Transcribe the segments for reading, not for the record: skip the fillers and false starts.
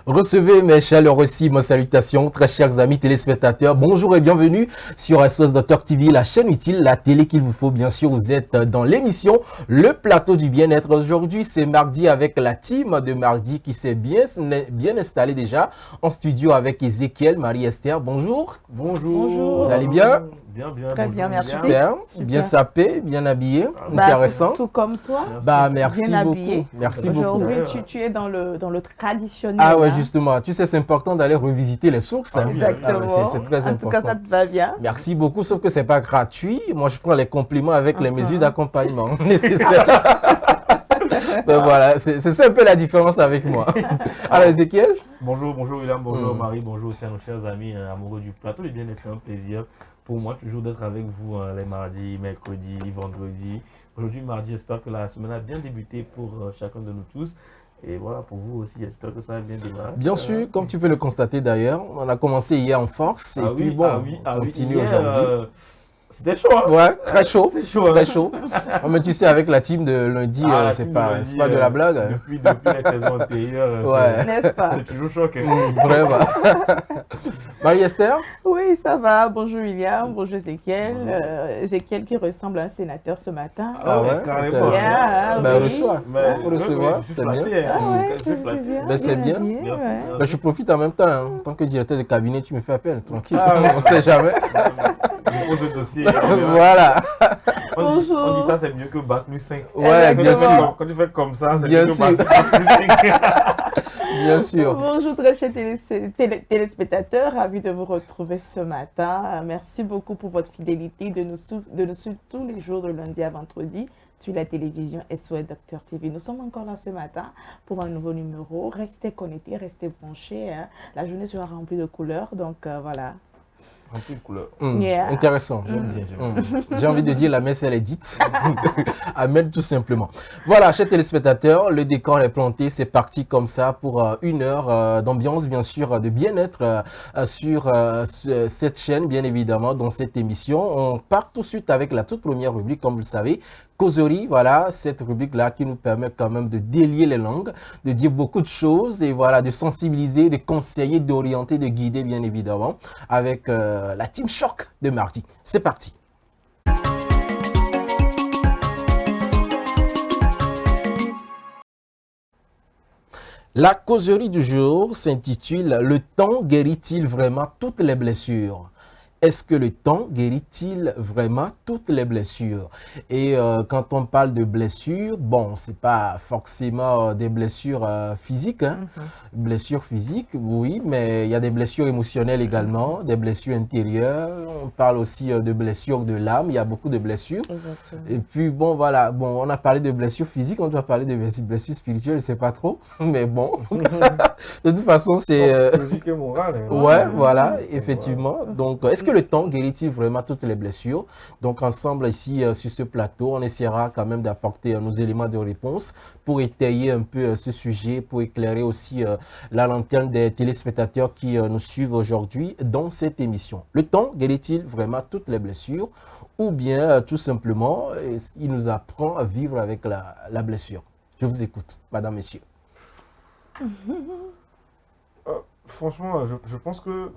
Recevez mes chaleureuses salutations, très chers amis téléspectateurs. Bonjour et bienvenue sur SOS Docteur TV, la chaîne utile, la télé qu'il vous faut. Bien sûr, vous êtes dans l'émission Le Plateau du Bien-être. Aujourd'hui, c'est mardi avec la team de mardi qui s'est bien installée déjà en studio avec Ezekiel, Marie-Esther. Bonjour. Bonjour. Vous allez bien? Bien, bien. Très bien, merci. Super. Bien sapé, bien habillé, intéressant. Tout comme toi. Merci bien beaucoup. Habillé. Merci beaucoup. Aujourd'hui, tu es dans le traditionnel. Ah ouais, justement. Tu sais, c'est important d'aller revisiter les sources. Exactement. C'est très important. En tout cas, ça te va bien. Merci beaucoup, sauf que c'est pas gratuit. Moi, je prends les compliments avec les mesures d'accompagnement nécessaires. Donc voilà, c'est ça un peu la différence avec moi. Alors, Ezekiel? Bonjour William, bonjour Marie, bonjour aussi à nos chers amis amoureux du plateau. Le bien-être, c'est un plaisir pour moi toujours d'être avec vous les mardis, mercredis, vendredis. Aujourd'hui, mardi, j'espère que la semaine a bien débuté pour chacun de nous tous. Et voilà, pour vous aussi, j'espère que ça va bien démarrer. Bien sûr, comme tu peux le constater d'ailleurs, on a commencé hier en force et puis bon, on continue aujourd'hui. C'était chaud, hein? Ouais, très chaud. C'est chaud, hein? Très chaud. Mais tu sais, avec la team de lundi, c'est pas de la blague. Depuis les saisons antérieures, ouais. N'est-ce pas? C'est toujours choqué. Vraiment. Marie-Esther? Oui, ça va. Bonjour William, bonjour Ezekiel. Ezekiel qui ressemble à un sénateur ce matin. Ah ouais, carrément. Ben, reçois. Il faut recevoir, c'est bien. C'est bien. Je profite en même temps. En tant que directeur de cabinet, tu me fais appel, tranquille. On ne sait jamais. Pose le dossier. Voilà. Bonjour. On dit ça, c'est mieux que Bac plus 5. Ouais, bien sûr. Quand tu fais comme ça, c'est bien mieux sûr. que Bac plus 5. Bien sûr. Bonjour très chers téléspectateurs, ravi de vous retrouver ce matin. Merci beaucoup pour votre fidélité de nous suivre tous les jours de lundi à vendredi sur la télévision SOS Docteur TV. Nous sommes encore là ce matin pour un nouveau numéro. Restez connectés, restez branchés. Hein. La journée sera remplie de couleurs, donc voilà. Rempli de couleurs. Intéressant. J'aime bien. J'ai envie de dire la messe, elle est dite. Amen, tout simplement. Voilà, chers téléspectateurs, le décor est planté. C'est parti comme ça pour une heure d'ambiance, bien sûr, de bien-être sur cette chaîne, bien évidemment, dans cette émission. On part tout de suite avec la toute première rubrique, comme vous le savez. Causerie, voilà, cette rubrique-là qui nous permet quand même de délier les langues, de dire beaucoup de choses et voilà, de sensibiliser, de conseiller, d'orienter, de guider, bien évidemment, avec la Team Choc de mardi. C'est parti. La causerie du jour s'intitule « Le temps guérit-il vraiment toutes les blessures ?» Est-ce que le temps guérit-il vraiment toutes les blessures? Et quand on parle de blessures, bon, c'est pas forcément des blessures physiques, hein. Blessures physiques, oui, mais il y a des blessures émotionnelles également, des blessures intérieures. On parle aussi de blessures de l'âme, il y a beaucoup de blessures. Exactement. Et puis bon, voilà, bon, on a parlé de blessures physiques, on doit parler de blessures spirituelles, je sais pas trop, mais bon, de toute façon, c'est... Physique et morale. Ouais, voilà, effectivement. Donc, est-ce que le temps guérit-il vraiment toutes les blessures? Donc, ensemble, ici, sur ce plateau, on essaiera quand même d'apporter nos éléments de réponse pour étayer un peu ce sujet, pour éclairer aussi la lanterne des téléspectateurs qui nous suivent aujourd'hui dans cette émission. Le temps guérit-il vraiment toutes les blessures? Ou bien, tout simplement, il nous apprend à vivre avec la blessure? Je vous écoute, madame, monsieur. Franchement, je pense que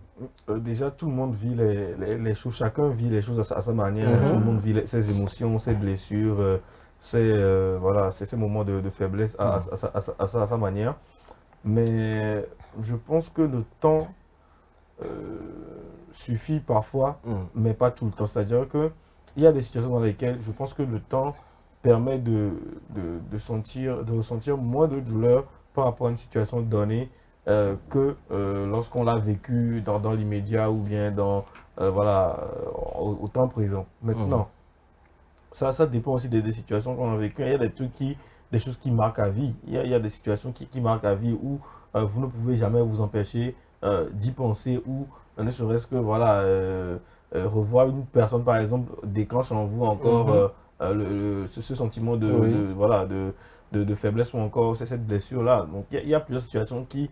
déjà tout le monde vit les choses, chacun vit les choses à sa manière, tout le monde vit ses émotions, ses blessures, voilà, ces moments de faiblesse à sa manière. Mais je pense que le temps suffit parfois, mais pas tout le temps. C'est-à-dire qu'il y a des situations dans lesquelles je pense que le temps permet de ressentir moins de douleur par rapport à une situation donnée. Que lorsqu'on l'a vécu dans l'immédiat ou bien au temps présent. Maintenant, ça dépend aussi des situations qu'on a vécues. Il y a des choses qui marquent à vie. Il y a des situations qui marquent à vie où vous ne pouvez jamais vous empêcher d'y penser ou ne serait-ce que revoir une personne par exemple déclenche en vous encore ce sentiment de faiblesse ou encore cette blessure-là. Donc il y a plusieurs situations qui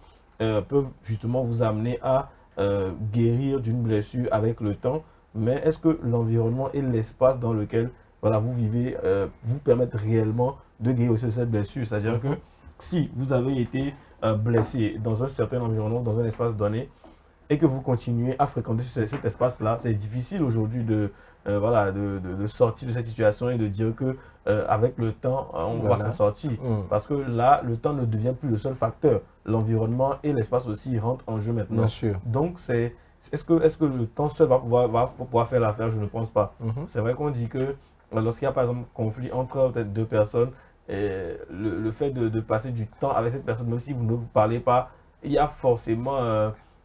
peuvent justement vous amener à guérir d'une blessure avec le temps, mais est-ce que l'environnement et l'espace dans lequel vous vivez vous permettent réellement de guérir aussi cette blessure? C'est-à-dire que si vous avez été blessé dans un certain environnement, dans un espace donné, et que vous continuez à fréquenter cet espace-là, c'est difficile aujourd'hui voilà, de sortir de cette situation et de dire que avec le temps, on va s'en sortir. Parce que là, le temps ne devient plus le seul facteur. L'environnement et l'espace aussi rentrent en jeu maintenant. Bien sûr. Donc, est-ce que le temps seul va pouvoir faire l'affaire? Je ne pense pas. C'est vrai qu'on dit que lorsqu'il y a par exemple conflit entre peut-être deux personnes, le fait de passer du temps avec cette personne, même si vous ne vous parlez pas, il y a forcément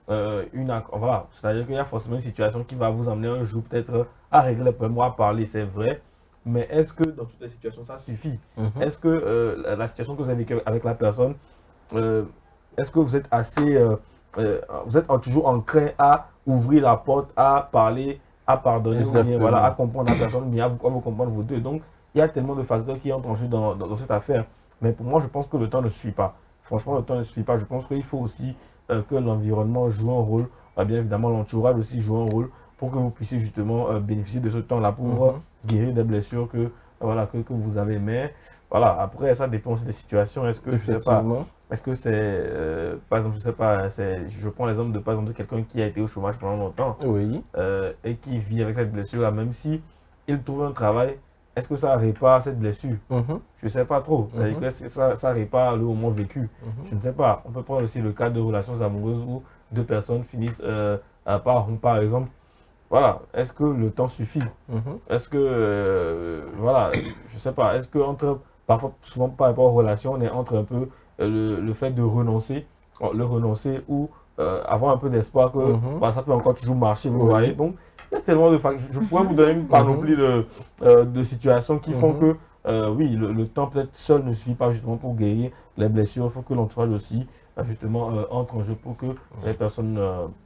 voilà, c'est-à-dire qu'il y a forcément une situation qui va vous amener un jour peut-être à régler le problème ou à parler, c'est vrai. Mais est-ce que dans toutes les situations ça suffit? Est-ce que la situation que vous avez vécue avec la personne, est-ce que vous êtes assez, vous êtes toujours enclin à ouvrir la porte, à parler, à pardonner, ou bien, voilà, à comprendre la personne, bien à vous comprendre vous deux. Donc il y a tellement de facteurs qui entrent en jeu dans cette affaire. Mais pour moi, je pense que le temps ne suffit pas. Franchement, le temps ne suffit pas. Je pense qu'il faut aussi que l'environnement joue un rôle, bien évidemment l'entourage aussi joue un rôle pour que vous puissiez justement bénéficier de ce temps-là pour guérir des blessures que, voilà, que vous avez. Mais voilà, après ça dépend aussi des situations. Est-ce que je sais pas, est-ce que c'est par exemple, je sais pas, je prends l'exemple de par exemple de quelqu'un qui a été au chômage pendant longtemps et qui vit avec cette blessure-là, même si il trouve un travail. Est-ce que ça répare cette blessure? Je ne sais pas trop. Est-ce que ça répare le moment vécu? Je ne sais pas. On peut prendre aussi le cas de relations amoureuses où deux personnes finissent par exemple. Voilà. Est-ce que le temps suffit? Est-ce que, voilà, je ne sais pas. Est-ce que parfois, souvent par rapport aux relations, on est entre un peu le fait de renoncer ou avoir un peu d'espoir que ça peut encore toujours marcher, vous voyez. Donc, il y a tellement de facteurs. Je pourrais vous donner une panoplie de situations qui font que, oui, le temps peut-être seul ne suffit pas justement pour guérir les blessures. Il faut que l'entourage aussi, justement, entre en jeu pour que les personnes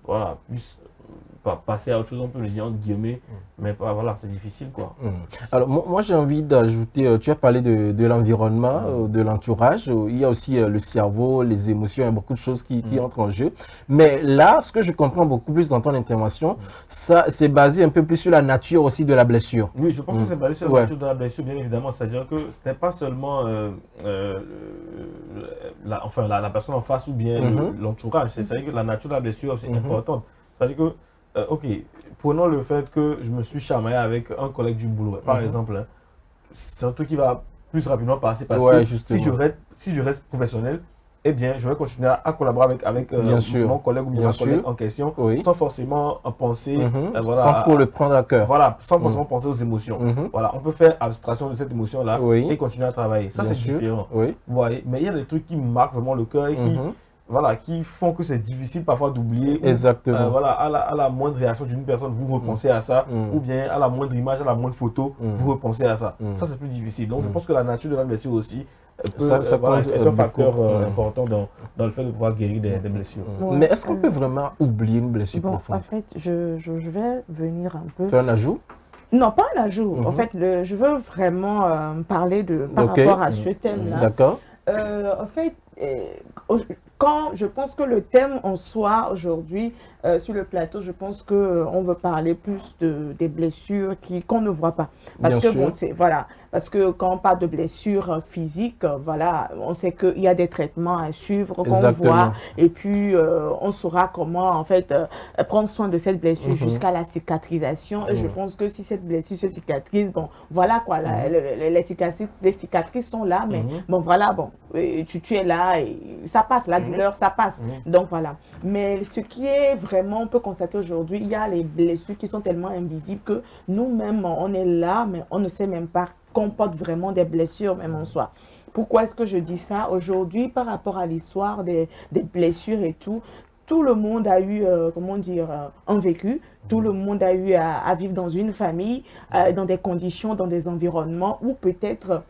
voilà, puissent passer à autre chose, on peut le dire entre guillemets, mais voilà, c'est difficile quoi. Alors moi j'ai envie d'ajouter, tu as parlé de l'environnement, de l'entourage, il y a aussi le cerveau, les émotions, il y a beaucoup de choses qui entrent en jeu. Mais là, ce que je comprends beaucoup plus dans ton intervention, ça c'est basé un peu plus sur la nature aussi de la blessure. Oui, je pense que c'est basé sur la nature de la blessure, bien évidemment, c'est-à-dire que ce n'est pas seulement la personne en face ou bien l'entourage, c'est-à-dire que la nature de la blessure est aussi importante. C'est-à-dire que ok, prenons le fait que je me suis chamaillé avec un collègue du boulot, par exemple. C'est un truc qui va plus rapidement passer parce que si je reste professionnel, eh bien, je vais continuer à collaborer avec mon collègue ou bien ma collègue en question sans forcément penser, voilà, sans trop le prendre à cœur. Voilà, sans forcément penser aux émotions. Voilà, on peut faire abstraction de cette émotion-là et continuer à travailler. Ça, c'est différent. Vous voyez, mais il y a des trucs qui marquent vraiment le cœur et qui... Voilà, qui font que c'est difficile parfois d'oublier. Exactement. Voilà, à la moindre réaction d'une personne, vous repensez à ça. Ou bien à la moindre image, à la moindre photo, vous repensez à ça. Ça, c'est plus difficile. Donc, je pense que la nature de la blessure aussi est un facteur important dans le fait de pouvoir guérir des blessures. Mais est-ce qu'on peut vraiment oublier une blessure profonde? En fait, je vais venir un peu... Faire un ajout? Non, pas un ajout. En fait, je veux vraiment parler par rapport à ce thème-là. D'accord. En fait, quand je pense que le thème en soi aujourd'hui sur le plateau, je pense qu'on veut parler plus des blessures qu'on ne voit pas. Parce que bon, voilà, parce que quand on parle de blessures physiques, voilà, on sait qu'il y a des traitements à suivre qu'on voit et puis on saura comment en fait prendre soin de cette blessure jusqu'à la cicatrisation. Et je pense que si cette blessure se cicatrise, bon, voilà quoi, les cicatrices sont là, mais bon voilà, bon, tu es là et ça passe, la douleur, ça passe. Donc voilà. Mais ce qui est vraiment, on peut constater aujourd'hui, il y a les blessures qui sont tellement invisibles que nous-mêmes, on est là, mais on ne sait même pas qu'on porte vraiment des blessures même en soi. Pourquoi est-ce que je dis ça? Aujourd'hui, par rapport à l'histoire des blessures et tout le monde a eu, comment dire, un vécu. Tout le monde a eu à vivre dans une famille, dans des conditions, dans des environnements où peut-être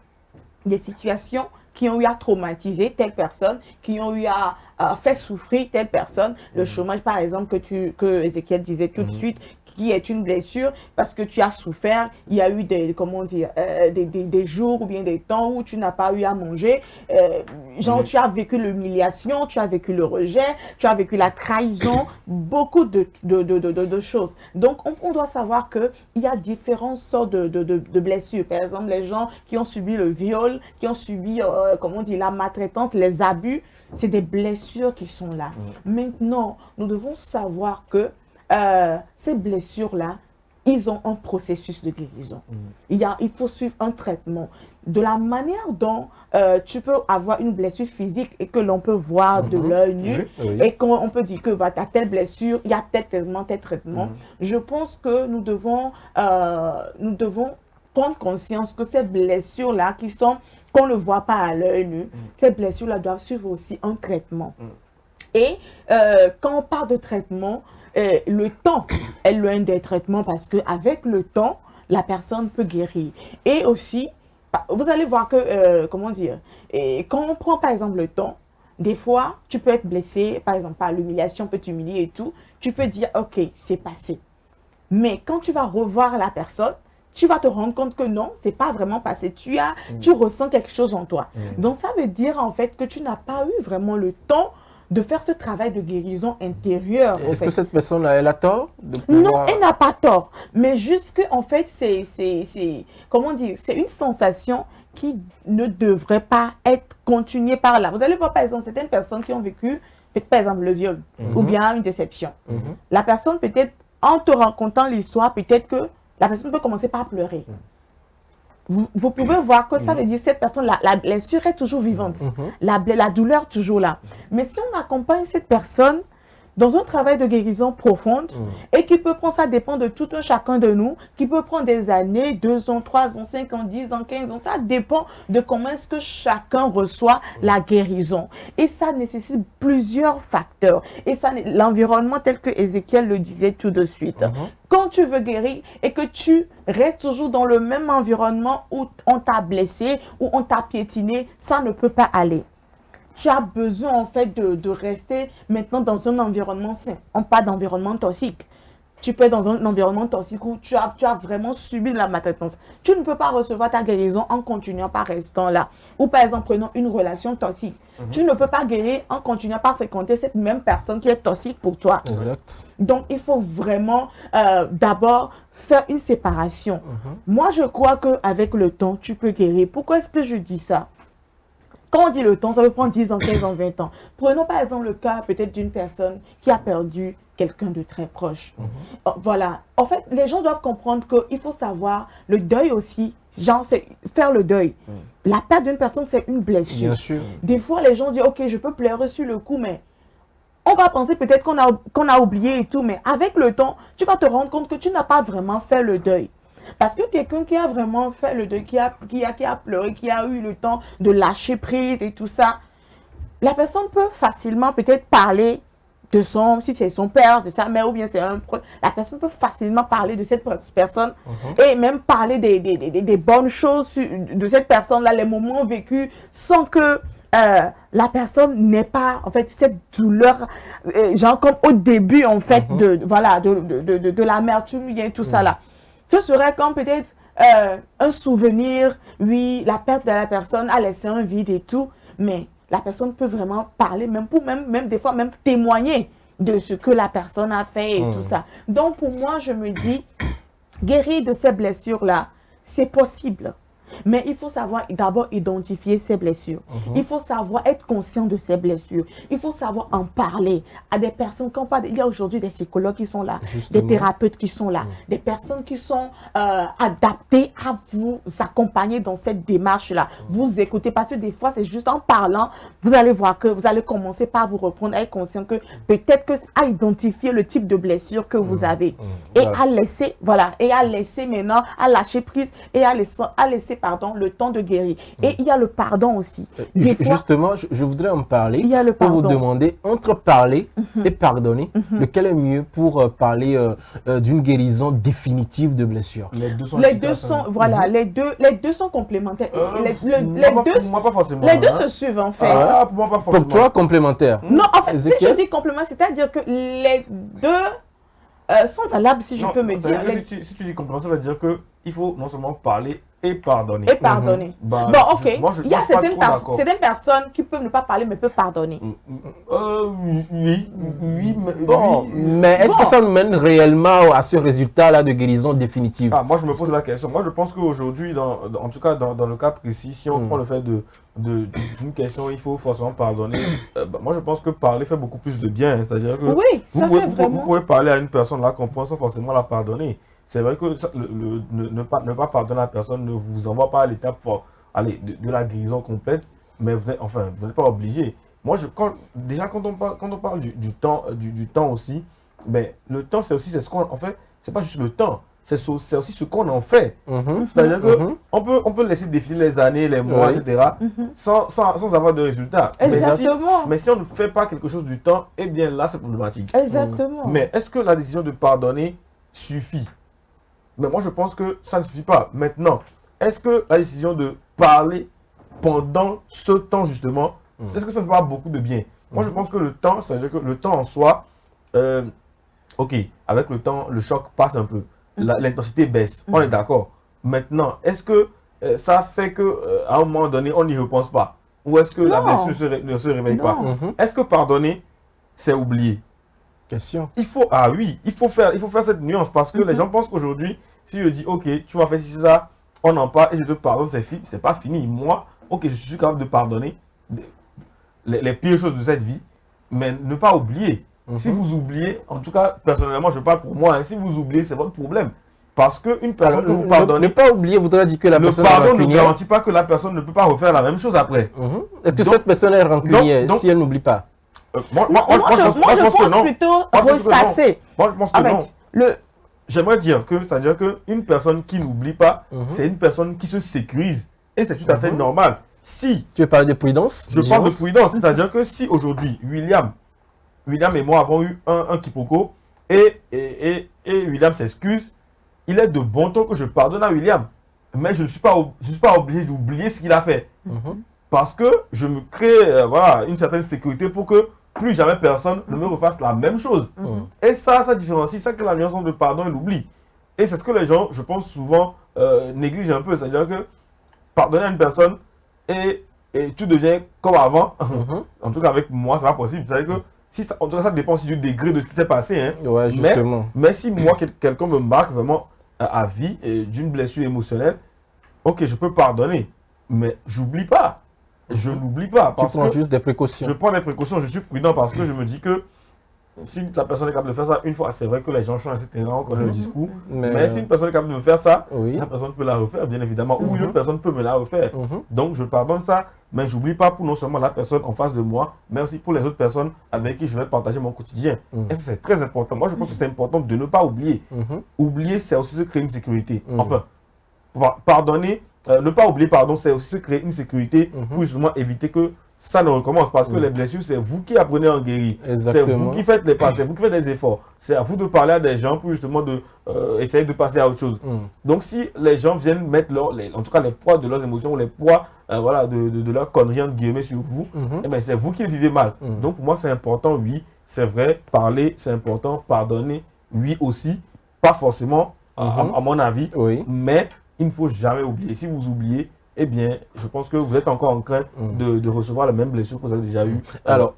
des situations qui ont eu à traumatiser telle personne, qui ont eu à faire souffrir telle personne. Le chômage, par exemple, que Ézéchiel disait tout de suite, qui est une blessure parce que tu as souffert, il y a eu des, comment dire, des jours ou bien des temps où tu n'as pas eu à manger, genre tu as vécu l'humiliation, tu as vécu le rejet, tu as vécu la trahison, beaucoup de choses. Donc on doit savoir qu'il y a différentes sortes de blessures. Par exemple, les gens qui ont subi le viol, qui ont subi, comment on dit, la maltraitance, les abus, c'est des blessures qui sont là. Maintenant, nous devons savoir que ces blessures-là, ils ont un processus de guérison. Il faut suivre un traitement. De la manière dont tu peux avoir une blessure physique et que l'on peut voir de l'œil nu, et qu'on peut dire que tu as telle blessure, il y a tel traitement, je pense que nous devons prendre conscience que ces blessures-là qu'on ne voit pas à l'œil nu, ces blessures-là doivent suivre aussi un traitement. Et quand on parle de traitement, le temps est l'un des traitements parce qu'avec le temps, la personne peut guérir. Et aussi, vous allez voir que, comment dire, quand on prend par exemple le temps, des fois, tu peux être blessé, par exemple, par l'humiliation, on peut t'humilier et tout, tu peux dire, ok, c'est passé. Mais quand tu vas revoir la personne, tu vas te rendre compte que non, c'est pas vraiment passé. Tu ressens quelque chose en toi. Donc, ça veut dire en fait que tu n'as pas eu vraiment le temps de faire ce travail de guérison intérieure. Est-ce que cette personne-là, elle a tort de pouvoir... Non, elle n'a pas tort. Mais juste que, en fait, comment dire, c'est une sensation qui ne devrait pas être continuée par là. Vous allez voir, par exemple, certaines personnes qui ont vécu, par exemple, le viol ou bien une déception. La personne, peut-être, en te racontant l'histoire, peut-être que la personne peut commencer par pleurer. Vous pouvez voir que ça veut dire que cette personne, la blessure est toujours vivante. La douleur toujours là. Mais si on accompagne cette personne dans un travail de guérison profonde et qui peut prendre, ça dépend de tout un chacun de nous, qui peut prendre des années, 2 ans, 3 ans, 5 ans, 10 ans, 15 ans, ça dépend de comment est-ce que chacun reçoit la guérison. Et ça nécessite plusieurs facteurs. Et ça, l'environnement tel que Ézéchiel le disait tout de suite. Quand tu veux guérir et que tu restes toujours dans le même environnement où on t'a blessé, où on t'a piétiné, ça ne peut pas aller. Tu as besoin en fait de rester maintenant dans un environnement sain, pas d'environnement toxique. Tu peux être dans un environnement toxique où tu as vraiment subi de la maltraitance. Tu ne peux pas recevoir ta guérison en continuant par restant là. Ou par exemple, prenons une relation toxique. Tu ne peux pas guérir en continuant par fréquenter cette même personne qui est toxique pour toi. Exact. Donc, il faut vraiment d'abord faire une séparation. Moi, je crois qu'avec le temps, tu peux guérir. Pourquoi est-ce que je dis ça? Quand on dit le temps, ça peut prendre 10 ans, 15 ans, 20 ans. Prenons par exemple le cas peut-être d'une personne qui a perdu quelqu'un de très proche. Voilà. En fait, les gens doivent comprendre qu'il faut savoir le deuil aussi. Genre, c'est faire le deuil. La perte d'une personne, c'est une blessure. Bien sûr. Des fois, les gens disent, ok, je peux pleurer sur le coup, mais on va penser peut-être qu'on a oublié et tout. Mais avec le temps, tu vas te rendre compte que tu n'as pas vraiment fait le deuil. Parce que quelqu'un qui a vraiment fait le deuil, qui a pleuré, qui a eu le temps de lâcher prise et tout ça, la personne peut facilement peut-être parler de si c'est son père, de sa mère ou bien c'est la personne peut facilement parler de cette personne et même parler des bonnes choses de cette personne-là, les moments vécus sans que la personne n'ait pas en fait cette douleur, genre comme au début en fait de l'amertume et tout ça là. Ce serait comme peut-être un souvenir, oui, la perte de la personne a laissé un vide et tout, mais la personne peut vraiment parler, même des fois même témoigner de ce que la personne a fait et tout ça. Donc pour moi, je me dis, guérir de ces blessures-là, c'est possible. Mais il faut savoir d'abord identifier ces blessures. Il faut savoir être conscient de ces blessures. Il faut savoir en parler à des personnes. Il y a aujourd'hui des psychologues qui sont là, des thérapeutes qui sont là, des personnes qui sont adaptées à vous accompagner dans cette démarche-là. Vous écoutez parce que des fois, c'est juste en parlant, vous allez voir que vous allez commencer par vous reprendre, à être conscient que peut-être à identifier le type de blessure que vous avez et à laisser, maintenant, à lâcher prise et à laisser le temps de guérir. Et il y a le pardon aussi. Justement, je voudrais en parler. Il y a le pour pardon. vous demander, entre parler et pardonner, lequel est mieux pour parler d'une guérison définitive de blessure? Les deux sont les deux sont complémentaires. Moi, pas forcément. Les deux se suivent en fait. Pour moi, pas forcément. Pour toi, complémentaire. Non, en fait, Ézéchiel? si je dis complément, c'est-à-dire que les deux sont valables, si je peux me dire. Si tu dis comprendre, ça veut dire qu'il faut non seulement parler et pardonner. Et pardonner. Bah, bon, ok. Il y a certaines personnes qui peuvent ne pas parler, mais peuvent pardonner. Oui. Mais est-ce que ça nous mène réellement à ce résultat-là de guérison définitive? Moi, je me pose la question. Moi, je pense qu'aujourd'hui, en tout cas, dans le cas précis, si on prend le fait d'une question, il faut forcément pardonner. Moi, je pense que parler fait beaucoup plus de bien. C'est-à-dire que oui, vous pouvez parler à une personne, la comprendre sans forcément la pardonner. C'est vrai que ne pas pardonner à la personne ne vous envoie pas à l'étape de la guérison complète, mais vous n'êtes pas obligé. Moi, quand on parle du temps aussi, ben, le temps, c'est ce qu'on en fait, c'est pas juste le temps, c'est aussi ce qu'on en fait. C'est-à-dire qu'on peut laisser défiler les années, les mois, etc., sans avoir de résultat. Exactement. Mais si on ne fait pas quelque chose du temps, eh bien là, c'est problématique. Exactement. Mais est-ce que la décision de pardonner suffit? Mais moi, je pense que ça ne suffit pas. Maintenant, est-ce que la décision de parler pendant ce temps, justement, est-ce que ça ne fait pas beaucoup de bien? Moi, je pense que le temps, c'est-à-dire que le temps en soi, ok, avec le temps, le choc passe un peu. L'intensité baisse. On est d'accord. Maintenant, est-ce que ça fait qu'à un moment donné, on n'y repense pas? Ou est-ce que la blessure ne se réveille pas? Est-ce que pardonner, c'est oublier? Question. Il faut faire cette nuance parce que les gens pensent qu'aujourd'hui, si je dis, ok, tu m'as fait ça, on en parle et je te pardonne, c'est pas fini. Moi, ok, je suis capable de pardonner les pires choses de cette vie, mais ne pas oublier. Si vous oubliez, en tout cas, personnellement, je parle pour moi, si vous oubliez, c'est votre problème. Parce qu'une personne que vous pardonnez... Ne pas oublier voudrait dire que la personne est rancunière. Le pardon ne garantit pas que la personne ne peut pas refaire la même chose après. Est-ce que cette personne est rancunière si elle n'oublie pas? Moi, je pense plutôt ressasser. Moi, je pense que non. J'aimerais dire que, c'est-à-dire qu'une personne qui n'oublie pas, c'est une personne qui se sécurise. Et c'est tout à fait normal. Si... Tu veux parler de prudence? Je parle de prudence. C'est-à-dire que si aujourd'hui, William et moi avons eu un quiproquo et William s'excuse, il est de bon ton que je pardonne à William. Mais je ne suis pas obligé d'oublier ce qu'il a fait. Parce que je me crée une certaine sécurité pour que plus jamais personne ne me refasse la même chose. Et ça différencie, ça que la nuance de pardon et l'oubli. Et c'est ce que les gens, je pense, souvent négligent un peu. C'est-à-dire que pardonner à une personne et tu deviens comme avant, en tout cas avec moi, c'est pas possible. C'est-à-dire que en tout cas, ça dépend aussi du degré de ce qui s'est passé. Hein. Ouais, justement. Mais si moi, quelqu'un me marque vraiment à vie d'une blessure émotionnelle, ok, je peux pardonner, mais j'oublie pas. Je n'oublie pas. Tu prends juste des précautions. Je prends des précautions, je suis prudent parce que je me dis que si la personne est capable de faire ça une fois, c'est vrai que les gens changent, etc. On connaît le discours. Mais si une personne est capable de me faire ça, la personne peut la refaire, bien évidemment. Ou une autre personne peut me la refaire. Donc je pardonne ça, mais je n'oublie pas pour non seulement la personne en face de moi, mais aussi pour les autres personnes avec qui je vais partager mon quotidien. Et ça, c'est très important. Moi, je pense que c'est important de ne pas oublier. Oublier, c'est aussi se créer une sécurité. Enfin, pardonner, ne pas oublier, pardon, c'est aussi se créer une sécurité pour justement éviter que ça ne recommence. Parce que les blessures, c'est vous qui apprenez à en guérir. C'est vous qui faites les pas, c'est vous qui faites les efforts. C'est à vous de parler à des gens pour justement essayer de passer à autre chose. Donc si les gens viennent mettre en tout cas les poids de leurs émotions, les poids de leurs conneries entre guillemets sur vous, eh bien, c'est vous qui le vivez mal. Donc pour moi c'est important, oui, c'est vrai, parler, c'est important, pardonner, oui aussi, pas forcément à mon avis, mais il ne faut jamais oublier. Si vous oubliez, eh bien, je pense que vous êtes encore en train de recevoir la même blessure que vous avez déjà eue. Alors,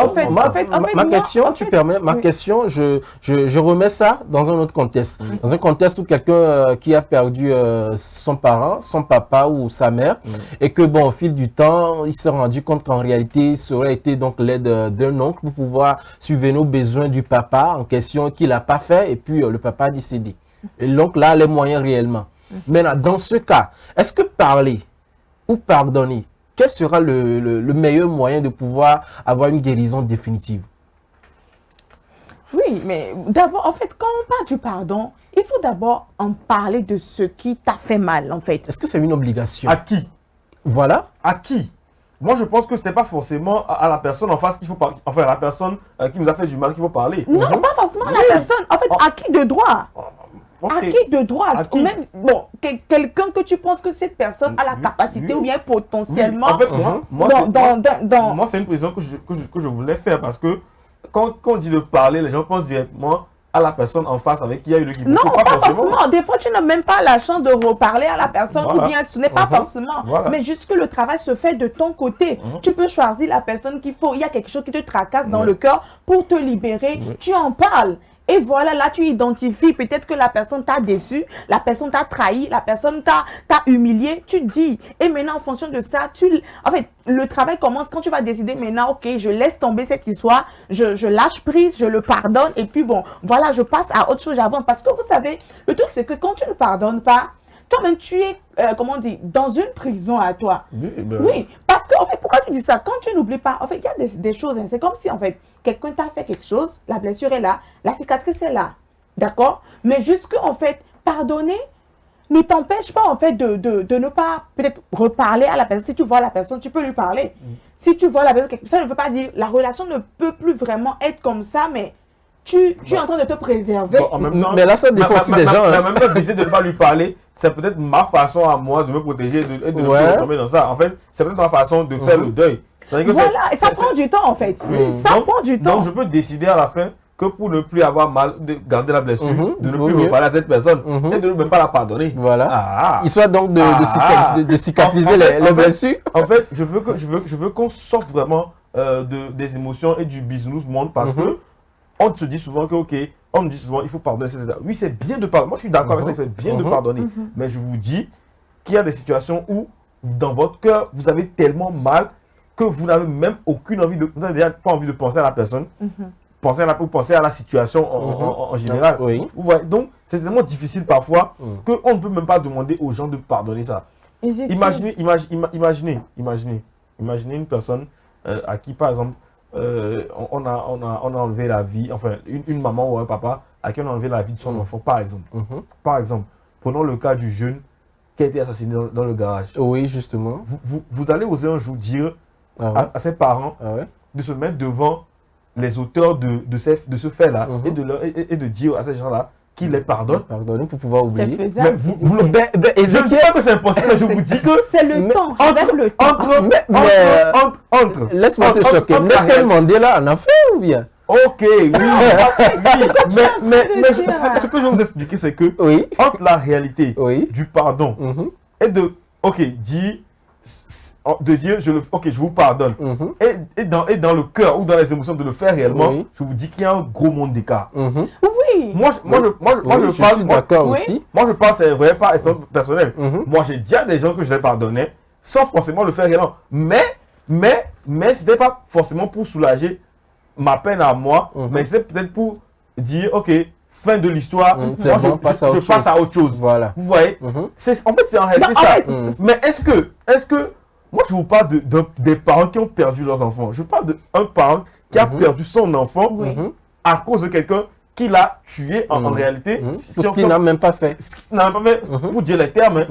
ma question, tu permets, ma question, je remets ça dans un autre contexte. Dans un contexte où quelqu'un qui a perdu son parent, son papa ou sa mère, et que, bon, au fil du temps, il s'est rendu compte qu'en réalité, ça aurait été donc l'aide d'un oncle pour pouvoir subvenir aux besoins du papa en question qu'il n'a pas fait, et puis le papa a décédé. Et l'oncle a les moyens réellement. Maintenant, dans ce cas, est-ce que parler ou pardonner, quel sera le meilleur moyen de pouvoir avoir une guérison définitive? Oui, mais d'abord, en fait, quand on parle du pardon, il faut d'abord en parler de ce qui t'a fait mal, en fait. Est-ce que c'est une obligation? À qui? Voilà. À qui? Moi, je pense que ce n'est pas forcément à la personne en face qu'il faut parler. Enfin, à la personne qui nous a fait du mal qu'il faut parler. Non, pas forcément à la personne. En fait, à qui de droit? À qui de droit? Même, bon, quelqu'un que tu penses que cette personne a la capacité ou bien potentiellement... En fait, moi c'est une précision que je voulais faire parce que quand on dit de parler, les gens pensent directement à la personne en face avec qui il y a eu le quiproquo. Non, pas forcément. Des fois, tu n'as même pas la chance de reparler à la personne ou bien ce n'est pas forcément. Mais juste que le travail se fait de ton côté. Tu peux choisir la personne qu'il faut. Il y a quelque chose qui te tracasse dans le cœur pour te libérer. Tu en parles. Et voilà, là, tu identifies peut-être que la personne t'a déçu, la personne t'a trahi, la personne t'a humilié. Tu dis. Et maintenant, en fonction de ça, en fait, le travail commence quand tu vas décider maintenant, ok, je laisse tomber cette histoire, je lâche prise, je le pardonne. Et puis bon, voilà, je passe à autre chose avant. Parce que vous savez, le truc, c'est que quand tu ne pardonnes pas, toi-même, tu es, comment on dit, dans une prison à toi. Oui, parce que, en fait, pourquoi tu dis ça? Quand tu n'oublies pas, en fait, il y a des choses, hein, c'est comme si, en fait, quelqu'un t'a fait quelque chose, la blessure est là, la cicatrice est là, d'accord? Mais jusque, en fait, pardonner ne t'empêche pas, en fait, de ne pas, peut-être, reparler à la personne. Si tu vois la personne, tu peux lui parler. Si tu vois la personne, ça ne veut pas dire, la relation ne peut plus vraiment être comme ça, mais tu es en train de te préserver. En même temps, mais là, ça dépend aussi des gens. En même temps, décider de ne pas lui parler, c'est peut-être ma façon à moi de me protéger et de ne plus tomber dans ça. En fait, c'est peut-être ma façon de faire le deuil. Voilà, et ça prend du temps en fait. Ça prend du temps. Donc, je peux décider à la fin que pour ne plus avoir mal, de garder la blessure, de ne plus reparler à cette personne et de ne même pas la pardonner. Voilà. Histoire donc de cicatriser les blessures. En fait, je veux qu'on sorte vraiment des émotions et du business monde parce que on se dit souvent que, ok, on me dit souvent il faut pardonner, etc. Oui, c'est bien de pardonner. Moi, je suis d'accord avec ça, c'est bien de pardonner. Mais je vous dis qu'il y a des situations où, dans votre cœur, vous avez tellement mal que vous n'avez même aucune envie vous n'avez déjà pas envie de penser à la personne, penser à la situation en général. Vous voyez, donc, c'est tellement difficile parfois qu'on ne peut même pas demander aux gens de pardonner ça. Imaginez une personne à qui, par exemple, on a enlevé la vie, enfin, une maman ou un papa à qui on a enlevé la vie de son enfant, par exemple. Par exemple, prenons le cas du jeune qui a été assassiné dans le garage. Oui, justement. Vous allez oser un jour dire à ses parents de se mettre devant les auteurs de ce fait-là et de dire à ces gens-là qu'ils les pardonnent. Pardonner pour pouvoir oublier. Mais je ne dis pas que c'est impossible, mais je vous dis que c'est le temps, avec le temps. Laisse-moi te choquer. Nelson Mandela en a fait ou bien? Ok, oui. Mais ce que je vais vous expliquer, c'est que entre la réalité du pardon et de, dire, je vous pardonne, et dans le cœur ou dans les émotions de le faire réellement, je vous dis qu'il y a un gros monde d'écart. Oui. Moi, je suis d'accord aussi. Moi, je pense, c'est vrai, pas expérience personnelle. Moi, j'ai déjà des gens que je les pardonnais sans forcément le faire réellement. Mais ce n'était pas forcément pour soulager ma peine à moi, mais c'était peut-être pour dire, ok, fin de l'histoire, je passe à autre chose. Voilà. Vous voyez, en fait, c'est en réalité ça. Mais est-ce que, moi, je vous parle des parents qui ont perdu leurs enfants. Je parle d'un parent qui a perdu son enfant à cause de quelqu'un qui l'a tué en réalité. Ce qu'il n'a même pas fait. Ce qu'il n'a même pas fait, pour dire les termes.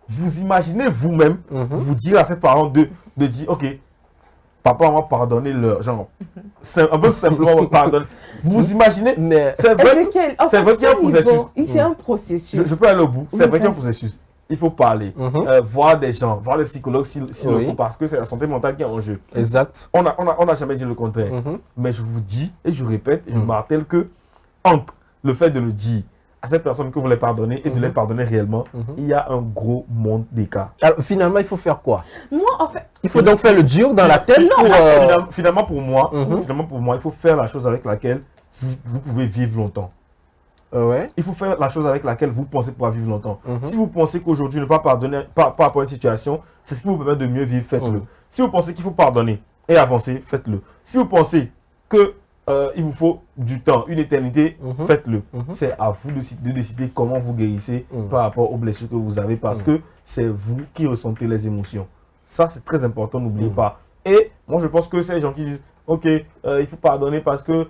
Vous imaginez vous-même, vous dire à ses parents de dire, ok, papa m'a pardonné leur genre. C'est un peu simplement pardonner. Vous imaginez, c'est vrai qu'il y a un processus. C'est un processus. Je peux aller au bout. C'est vrai qu'il y a un processus. Il faut parler, voir des gens, voir les psychologues s'il le faut, parce que c'est la santé mentale qui est en jeu. Exact. On n'a jamais dit le contraire. Mais je vous dis, et je répète, et je martèle que entre le fait de le dire à cette personne que vous les pardonnez et de les pardonner réellement, il y a un gros monde d'écart. Alors finalement, il faut faire quoi? Moi, en fait, il faut donc faire le dur dans la tête pour... Finalement, pour moi, il faut faire la chose avec laquelle vous pouvez vivre longtemps. Il faut faire la chose avec laquelle vous pensez pouvoir vivre longtemps. Si vous pensez qu'aujourd'hui ne pas pardonner par rapport à une situation, c'est ce qui vous permet de mieux vivre, faites-le. Si vous pensez qu'il faut pardonner et avancer, faites-le. Si vous pensez que il vous faut du temps, une éternité, faites-le. C'est à vous de décider comment vous guérissez par rapport aux blessures que vous avez, parce que c'est vous qui ressentez les émotions. Ça, c'est très important, n'oubliez pas. Et moi, je pense que c'est les gens qui disent, ok, il faut pardonner parce que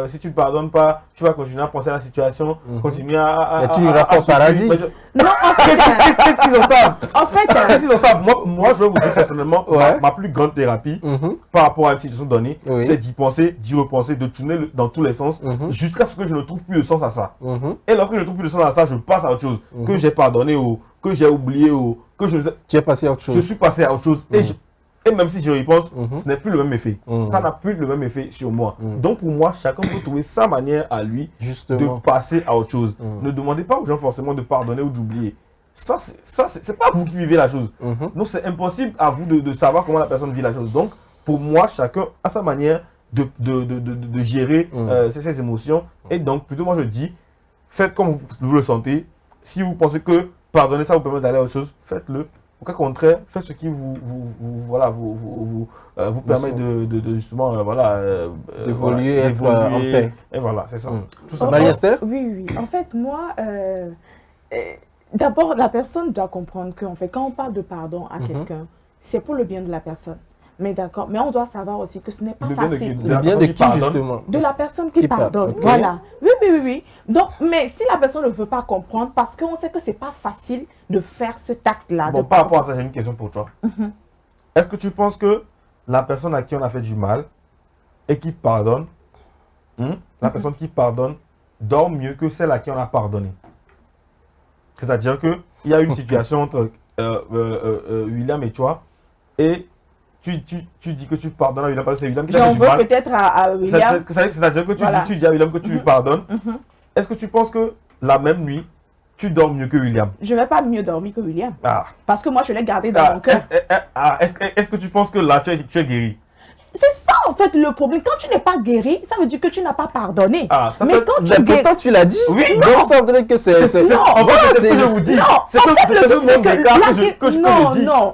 si tu ne pardonnes pas, tu vas continuer à penser à la situation, continuer à tu n'iras pas au paradis. Non, en fait, qu'est-ce qu'ils en savent? En fait, qu'est-ce qu'ils en savent? Moi, je vais vous dire personnellement, ma plus grande thérapie par rapport à une situation donnée, c'est d'y penser, d'y repenser, de tourner dans tous les sens, jusqu'à ce que je ne trouve plus de sens à ça. Et lorsque je ne trouve plus de sens à ça, je passe à autre chose, que j'ai pardonné ou que j'ai oublié ou que je ne sais. Tu es passé à autre chose. Je suis passé à autre chose. Et Et même si je y pense, ce n'est plus le même effet. Mhm. Ça n'a plus le même effet sur moi. Mhm. Donc pour moi, chacun peut trouver sa manière à lui Justement. de passer à autre chose. Mhm. Ne demandez pas aux gens forcément de pardonner ou d'oublier. Ça, c'est pas vous qui vivez la chose. Mhm. Donc c'est impossible à vous de savoir comment la personne vit la chose. Donc pour moi, chacun a sa manière de gérer ses émotions. Et donc plutôt moi je dis, faites comme vous le sentez. Si vous pensez que pardonner ça vous permet d'aller à autre chose, faites-le. Au cas contraire, faites ce qui vous permet de justement d'évoluer, voilà, être en paix. Et voilà, c'est ça. Tout ça. Marie-Esther? Oui. En fait, moi, d'abord, la personne doit comprendre qu'en fait, quand on parle de pardon à quelqu'un, c'est pour le bien de la personne. Mais d'accord, mais on doit savoir aussi que ce n'est pas facile. Le bien de qui, justement? De la personne qui pardonne, okay. Voilà. Oui. Donc, mais si la personne ne veut pas comprendre, parce qu'on sait que ce n'est pas facile de faire ce tact-là. Bon, par rapport à ça, j'ai une question pour toi. Est-ce que tu penses que la personne à qui on a fait du mal et qui pardonne, la personne qui pardonne dort mieux que celle à qui on a pardonné? C'est-à-dire qu'il y a une situation entre William et toi, et tu dis que tu pardonnes à William parce que c'est William qui t'a fait du mal. Peut-être à William. C'est-à-dire que tu dis à William que tu lui pardonnes. Est-ce que tu penses que la même nuit, tu dors mieux que William? Je ne vais pas mieux dormir que William. Ah. Parce que moi, je l'ai gardé dans mon cœur. Est-ce que tu penses que là, tu es guéri? C'est ça, en fait, le problème. Quand tu n'es pas guéri, ça veut dire que tu n'as pas pardonné. Ah, ça mais peut... quand tu pourtant, tu l'as dit. Oui, donc ça veut dire que c'est... Non, en fait, c'est ce que je vous dis. C'est ce même écart que je dis. Non.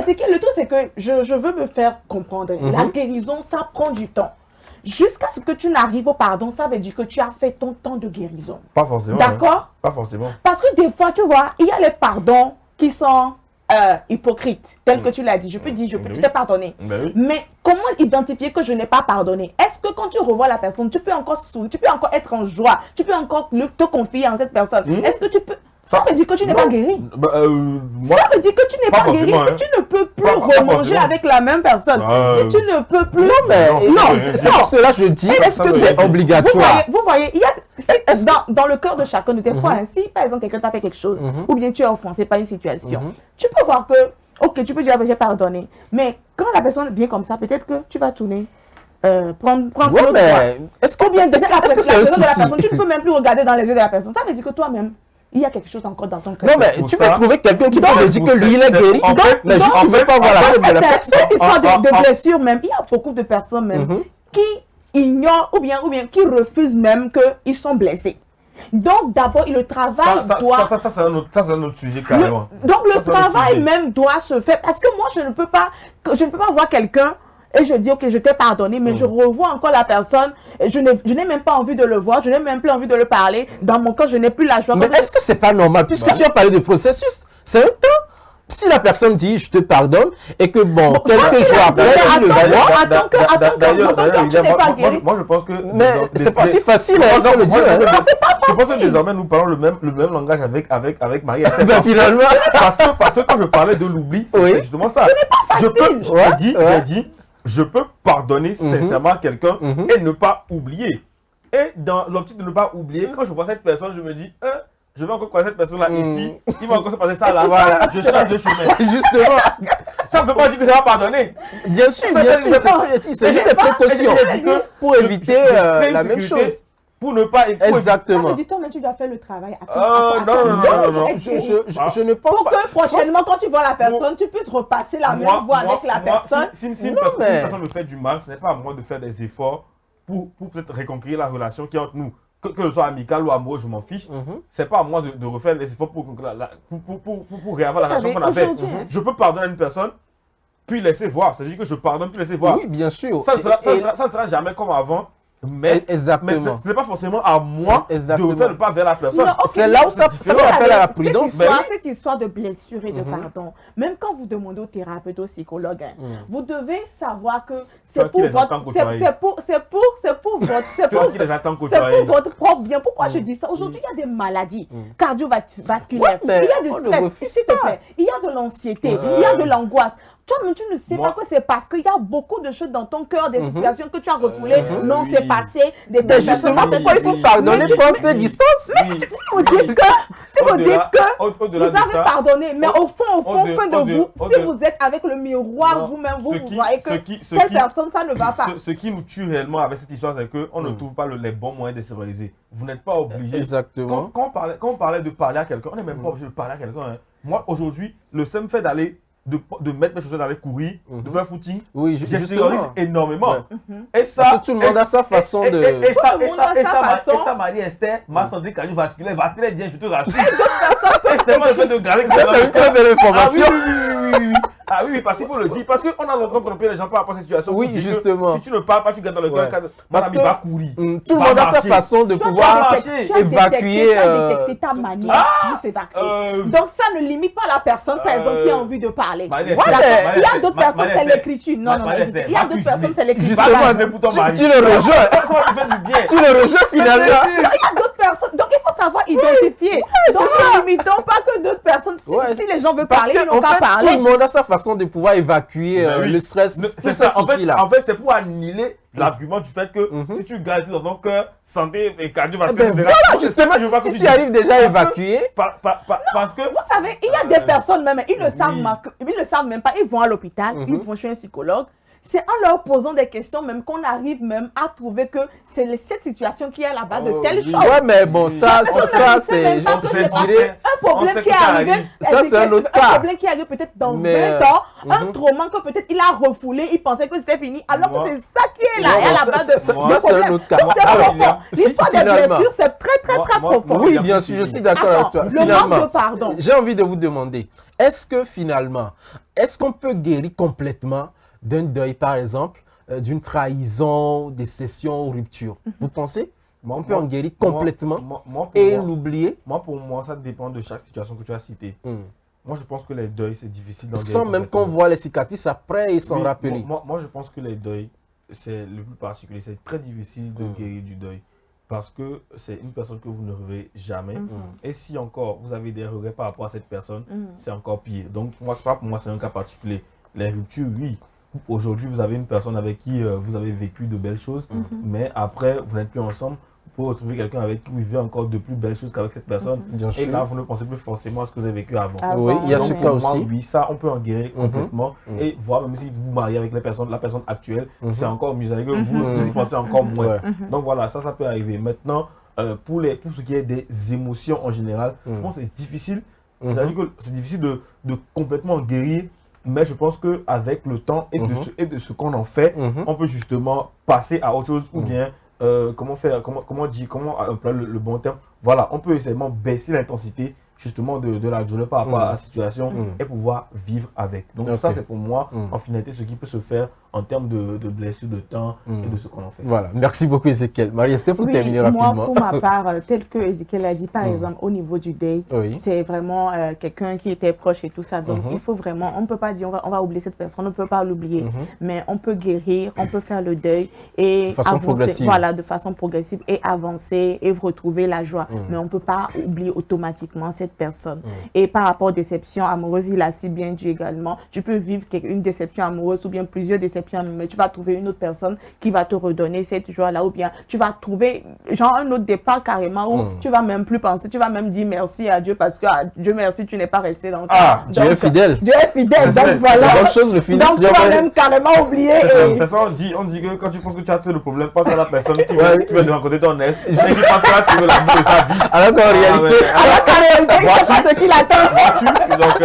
C'est que le truc, c'est que je veux me faire comprendre. La guérison, ça prend du temps. Jusqu'à ce que tu n'arrives au pardon, ça veut dire que tu as fait ton temps de guérison. Pas forcément. D'accord? Pas forcément. Parce que des fois, tu vois, il y a les pardons qui sont hypocrites, tel que tu l'as dit. Je peux dire, je t'ai pardonné. Mais comment identifier que je n'ai pas pardonné? Est-ce que quand tu revois la personne, tu peux encore sourire, tu peux encore être en joie, tu peux encore te confier en cette personne? Est-ce que tu peux... Ça veut dire que tu n'es pas guéri. Ça veut dire que tu n'es pas guéri si tu ne peux plus remanger avec la même personne. Si tu ne peux plus... C'est pour cela que je dis, est-ce que c'est obligatoire? Vous voyez, il y a dans le cœur de chacun, des fois, si par exemple quelqu'un t'a fait quelque chose, ou bien tu es offensé par une situation, tu peux voir que, ok, tu peux dire, j'ai pardonné. Mais quand la personne vient comme ça, peut-être que tu vas tourner. Prendre l'autre voie. Est-ce que c'est un souci? Tu ne peux même plus regarder dans les yeux de la personne. Ça veut dire que toi-même, il y a quelque chose encore dans ton cœur. Non, mais tu peux trouver quelqu'un qui peut te dire que lui, il est guéri, mais juste qu'il ne veut pas voir la tête de la personne. Cette histoire de blessure même, il y a beaucoup de personnes même qui ignorent ou bien qui refusent même qu'ils sont blessés. Donc, d'abord, le travail doit... Ça, c'est un autre sujet carrément. Donc, le travail même doit se faire. Parce que moi, je ne peux pas voir quelqu'un et je dis, ok, je t'ai pardonné, mais je revois encore la personne. Je n'ai même pas envie de le voir, je n'ai même plus envie de le parler. Dans mon cœur, je n'ai plus la joie. Mais est-ce que c'est pas normal? Puisque tu as parlé de processus, c'est un temps. Si la personne dit je te pardonne et que quelques jours après, tu le vois. Moi, je pense que. Mais c'est pas si facile, il faut le dire. Je pense que désormais nous parlons le même langage avec Marie. Finalement. Parce que quand je parlais de l'oubli, c'est justement ça. Ce n'est pas facile. J'ai dit, je peux pardonner sincèrement quelqu'un et ne pas oublier. Et dans l'optique de ne pas oublier, quand je vois cette personne, je me dis, je vais encore connaître cette personne-là ici, il va encore se passer ça là, voilà. Je change de chemin. Justement. Ça ne veut pas dire que ça va pardonner. Bien sûr, c'est juste des précautions pour éviter la même chose. Pour ne pas... Exactement. Du temps, mais tu dois faire le travail. Non. Je ne pense pas. Pour que prochainement, quand tu vois la personne, tu puisses repasser la même voie avec la personne. Si une personne me fait du mal, ce n'est pas à moi de faire des efforts pour peut-être reconquérir la relation qui est entre nous. Que ce soit amical ou amoureux, je m'en fiche. C'est pas à moi de refaire les efforts pour réavoir la relation qu'on avait. Je peux pardonner à une personne, puis laisser voir. C'est-à-dire que je pardonne, puis laisser voir. Oui, bien sûr. Ça ne sera jamais comme avant. Mais ce n'est pas forcément à moi de faire le pas vers la personne. C'est là où ça fait appel à la prudence. Cette histoire de blessure et de pardon, même quand vous demandez au thérapeute, au psychologue, vous devez savoir que c'est pour votre propre bien. Pourquoi je dis ça? Aujourd'hui, il y a des maladies cardiovasculaires, il y a du stress, s'il te plaît, il y a de l'anxiété, il y a de l'angoisse. Toi-même, tu ne sais pas que c'est parce qu'il y a beaucoup de choses dans ton cœur, des situations que tu as refoulées. Non, c'est passé. Des justement, parfois, il faut pardonner, prendre ses distances. Si vous dites que vous avez pardonné, mais au fond de vous, si vous êtes avec le miroir vous-même, vous voyez que telle personne, ça ne va pas. Ce qui nous tue réellement avec cette histoire, c'est qu'on ne trouve pas les bons moyens de se réaliser. Vous n'êtes pas obligé. Exactement. Quand on parlait de parler à quelqu'un, on n'est même pas obligé de parler à quelqu'un. Hein. Moi, aujourd'hui, le simple fait d'aller, de mettre mes chaussures, d'aller courir, de faire footing, j'extériorise énormément. Et ça, parce que tout le monde a sa façon de... Et ça, Marie-Esther, ma santé cardiovasculaire va très bien, je te rassure. Et c'est le fait de garder... Ça, c'est une très belle information. Ah oui, parce qu'il faut le dire. Parce qu'on a longtemps trompé les gens par rapport à cette situation. Oui, justement. Si tu ne parles pas, tu gardes dans le cœur. Mon ami va courir. Tout le monde a sa façon de pouvoir évacuer. Tu as détecté ta manière de s'évacuer. Donc ça ne limite pas la personne, par exemple, qui a envie de parler. Il y a d'autres personnes, c'est l'écriture. Non, il y a d'autres personnes, c'est l'écriture. Justement, tu le rejoins. Tu le rejoins finalement. Il y a d'autres personnes. Donc il faut savoir identifier. Donc ne limitons pas que d'autres personnes. Si les gens veulent parler, ils n'ont pas parlé. Tout le monde a sa façon de pouvoir évacuer le stress, c'est ça. En fait, c'est pour annihiler l'argument du fait que si tu gardes dans ton cœur, santé et cardiovasculaire, voilà, justement, si tu arrives déjà à évacuer. Parce que... Vous savez, il y a des personnes même, ils ne savent même pas, ils vont à l'hôpital, ils vont chez un psychologue. C'est en leur posant des questions même qu'on arrive même à trouver que c'est cette situation qui est à la base de telle chose. Ouais, mais bon, ça c'est... Un problème qui est arrivé... Ça, c'est un autre cas. Un problème qui arrive peut-être dans 20 ans, un trauma que peut-être il a refoulé, il pensait que c'était fini, alors que c'est ça qui est là, à la base de... Ça, c'est un autre cas. L'histoire des blessures, c'est très profond. Oui, bien sûr, je suis d'accord avec toi. Le manque de pardon. J'ai envie de vous demander, est-ce que finalement, est-ce qu'on peut guérir complètement d'un deuil, par exemple, d'une trahison, des sessions ou ruptures? Vous pensez on peut en guérir complètement et l'oublier? Pour moi, ça dépend de chaque situation que tu as citée. Moi, je pense que les deuils, c'est difficile d'en guérir. Sans même qu'on voit les cicatrices après et s'en rappeler. Moi, je pense que les deuils, c'est le plus particulier. C'est très difficile de guérir du deuil. Parce que c'est une personne que vous ne reverrez jamais. Et si encore vous avez des regrets par rapport à cette personne, c'est encore pire. Donc, pour moi, c'est un cas particulier. Les ruptures, oui. Aujourd'hui, vous avez une personne avec qui vous avez vécu de belles choses, mais après, vous n'êtes plus ensemble. Vous pouvez retrouver quelqu'un avec qui vous vivez encore de plus belles choses qu'avec cette personne. Et là, vous ne pensez plus forcément à ce que vous avez vécu avant. Oui, il y a ce cas aussi. Oui, ça, on peut en guérir complètement. Et voir, même si vous vous mariez avec la personne actuelle, c'est encore mieux. Que vous y pensez encore moins. Donc voilà, ça peut arriver. Maintenant, pour ce qui est des émotions en général, je pense que c'est difficile. C'est-à-dire que c'est difficile de complètement guérir. Mais je pense qu'avec le temps et de ce qu'on en fait, on peut justement passer à autre chose ou bien, comment employer le bon terme. Voilà, on peut essentiellement baisser l'intensité justement de la douleur par rapport à la situation et pouvoir vivre avec. Donc ça, c'est pour moi, en finalité, ce qui peut se faire en termes de blessures, de temps et de ce qu'on en fait. Voilà, merci beaucoup Ezekiel. Marie-Esther, pour terminer rapidement. Moi, pour ma part, tel que Ezekiel a dit, par exemple, au niveau du deuil, c'est vraiment quelqu'un qui était proche et tout ça. Donc, il faut vraiment, on ne peut pas dire on va oublier cette personne, on ne peut pas l'oublier. Mais on peut guérir, on peut faire le deuil et avancer. Voilà, de façon progressive et avancer et retrouver la joie. Mais on ne peut pas oublier automatiquement cette personne. Et par rapport aux déceptions amoureuses, il a si bien dit également, tu peux vivre une déception amoureuse ou bien plusieurs déceptions, mais tu vas trouver une autre personne qui va te redonner cette joie-là, ou bien tu vas trouver genre un autre départ carrément où tu vas même plus penser, tu vas même dire merci à Dieu parce que Dieu merci, tu n'es pas resté dans ça. Ah, Dieu est fidèle. Dieu est fidèle, donc voilà. Bonne chose, le fidèle. Donc tu vas même carrément oublier. C'est ça, on dit que quand tu penses que tu as fait le problème, pense à la personne qui veut te rencontrer ton ex et qui pense qu'elle a trouvé l'amour de sa vie. Alors qu'en réalité, il sait ce qu'il attend. Donc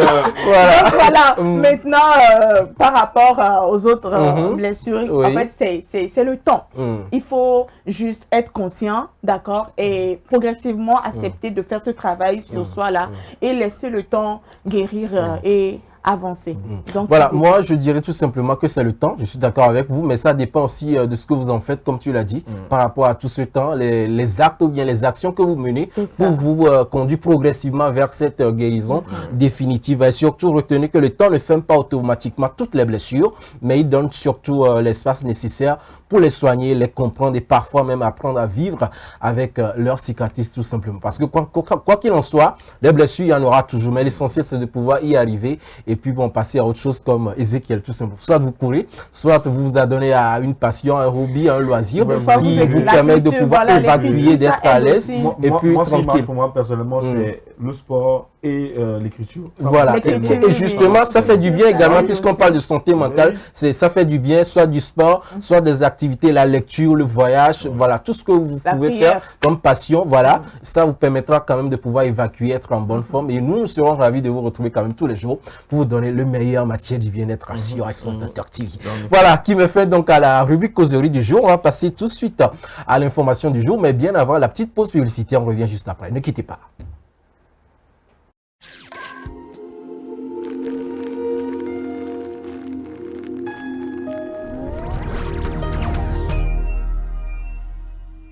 voilà. Maintenant, par rapport aux autres blessures, en fait, c'est le temps. Il faut juste être conscient, d'accord, et progressivement accepter de faire ce travail sur soi là et laisser le temps guérir et avancer. Donc, voilà, moi je dirais tout simplement que c'est le temps, je suis d'accord avec vous, mais ça dépend aussi de ce que vous en faites, comme tu l'as dit, par rapport à tout ce temps, les actes ou bien les actions que vous menez pour vous conduire progressivement vers cette guérison définitive. Et surtout, retenez que le temps ne ferme pas automatiquement toutes les blessures, mais il donne surtout l'espace nécessaire pour les soigner, les comprendre et parfois même apprendre à vivre avec leurs cicatrices tout simplement. Parce que quoi qu'il en soit, les blessures, il y en aura toujours, mais l'essentiel c'est de pouvoir y arriver et et puis bon, passer à autre chose comme Ezekiel, tout simplement. Soit vous courez, soit vous vous adonnez à une passion, un hobby, un loisir qui vous permet de pouvoir évacuer, d'être à l'aise et puis tranquille. Pour moi, personnellement, c'est le sport et l'écriture. Voilà, et justement, ça fait du bien également, puisqu'on parle de santé mentale, ça fait du bien, soit du sport, soit des activités, la lecture, le voyage, voilà, tout ce que vous pouvez faire comme passion, voilà, ça vous permettra quand même de pouvoir évacuer, être en bonne forme, et nous serons ravis de vous retrouver quand même tous les jours pour vous donner le meilleur en matière du bien-être sur Essence Docteur TV. Voilà, qui me fait donc à la rubrique causerie du jour. On va passer tout de suite à l'information du jour, mais bien avant la petite pause publicitaire, on revient juste après. Ne quittez pas.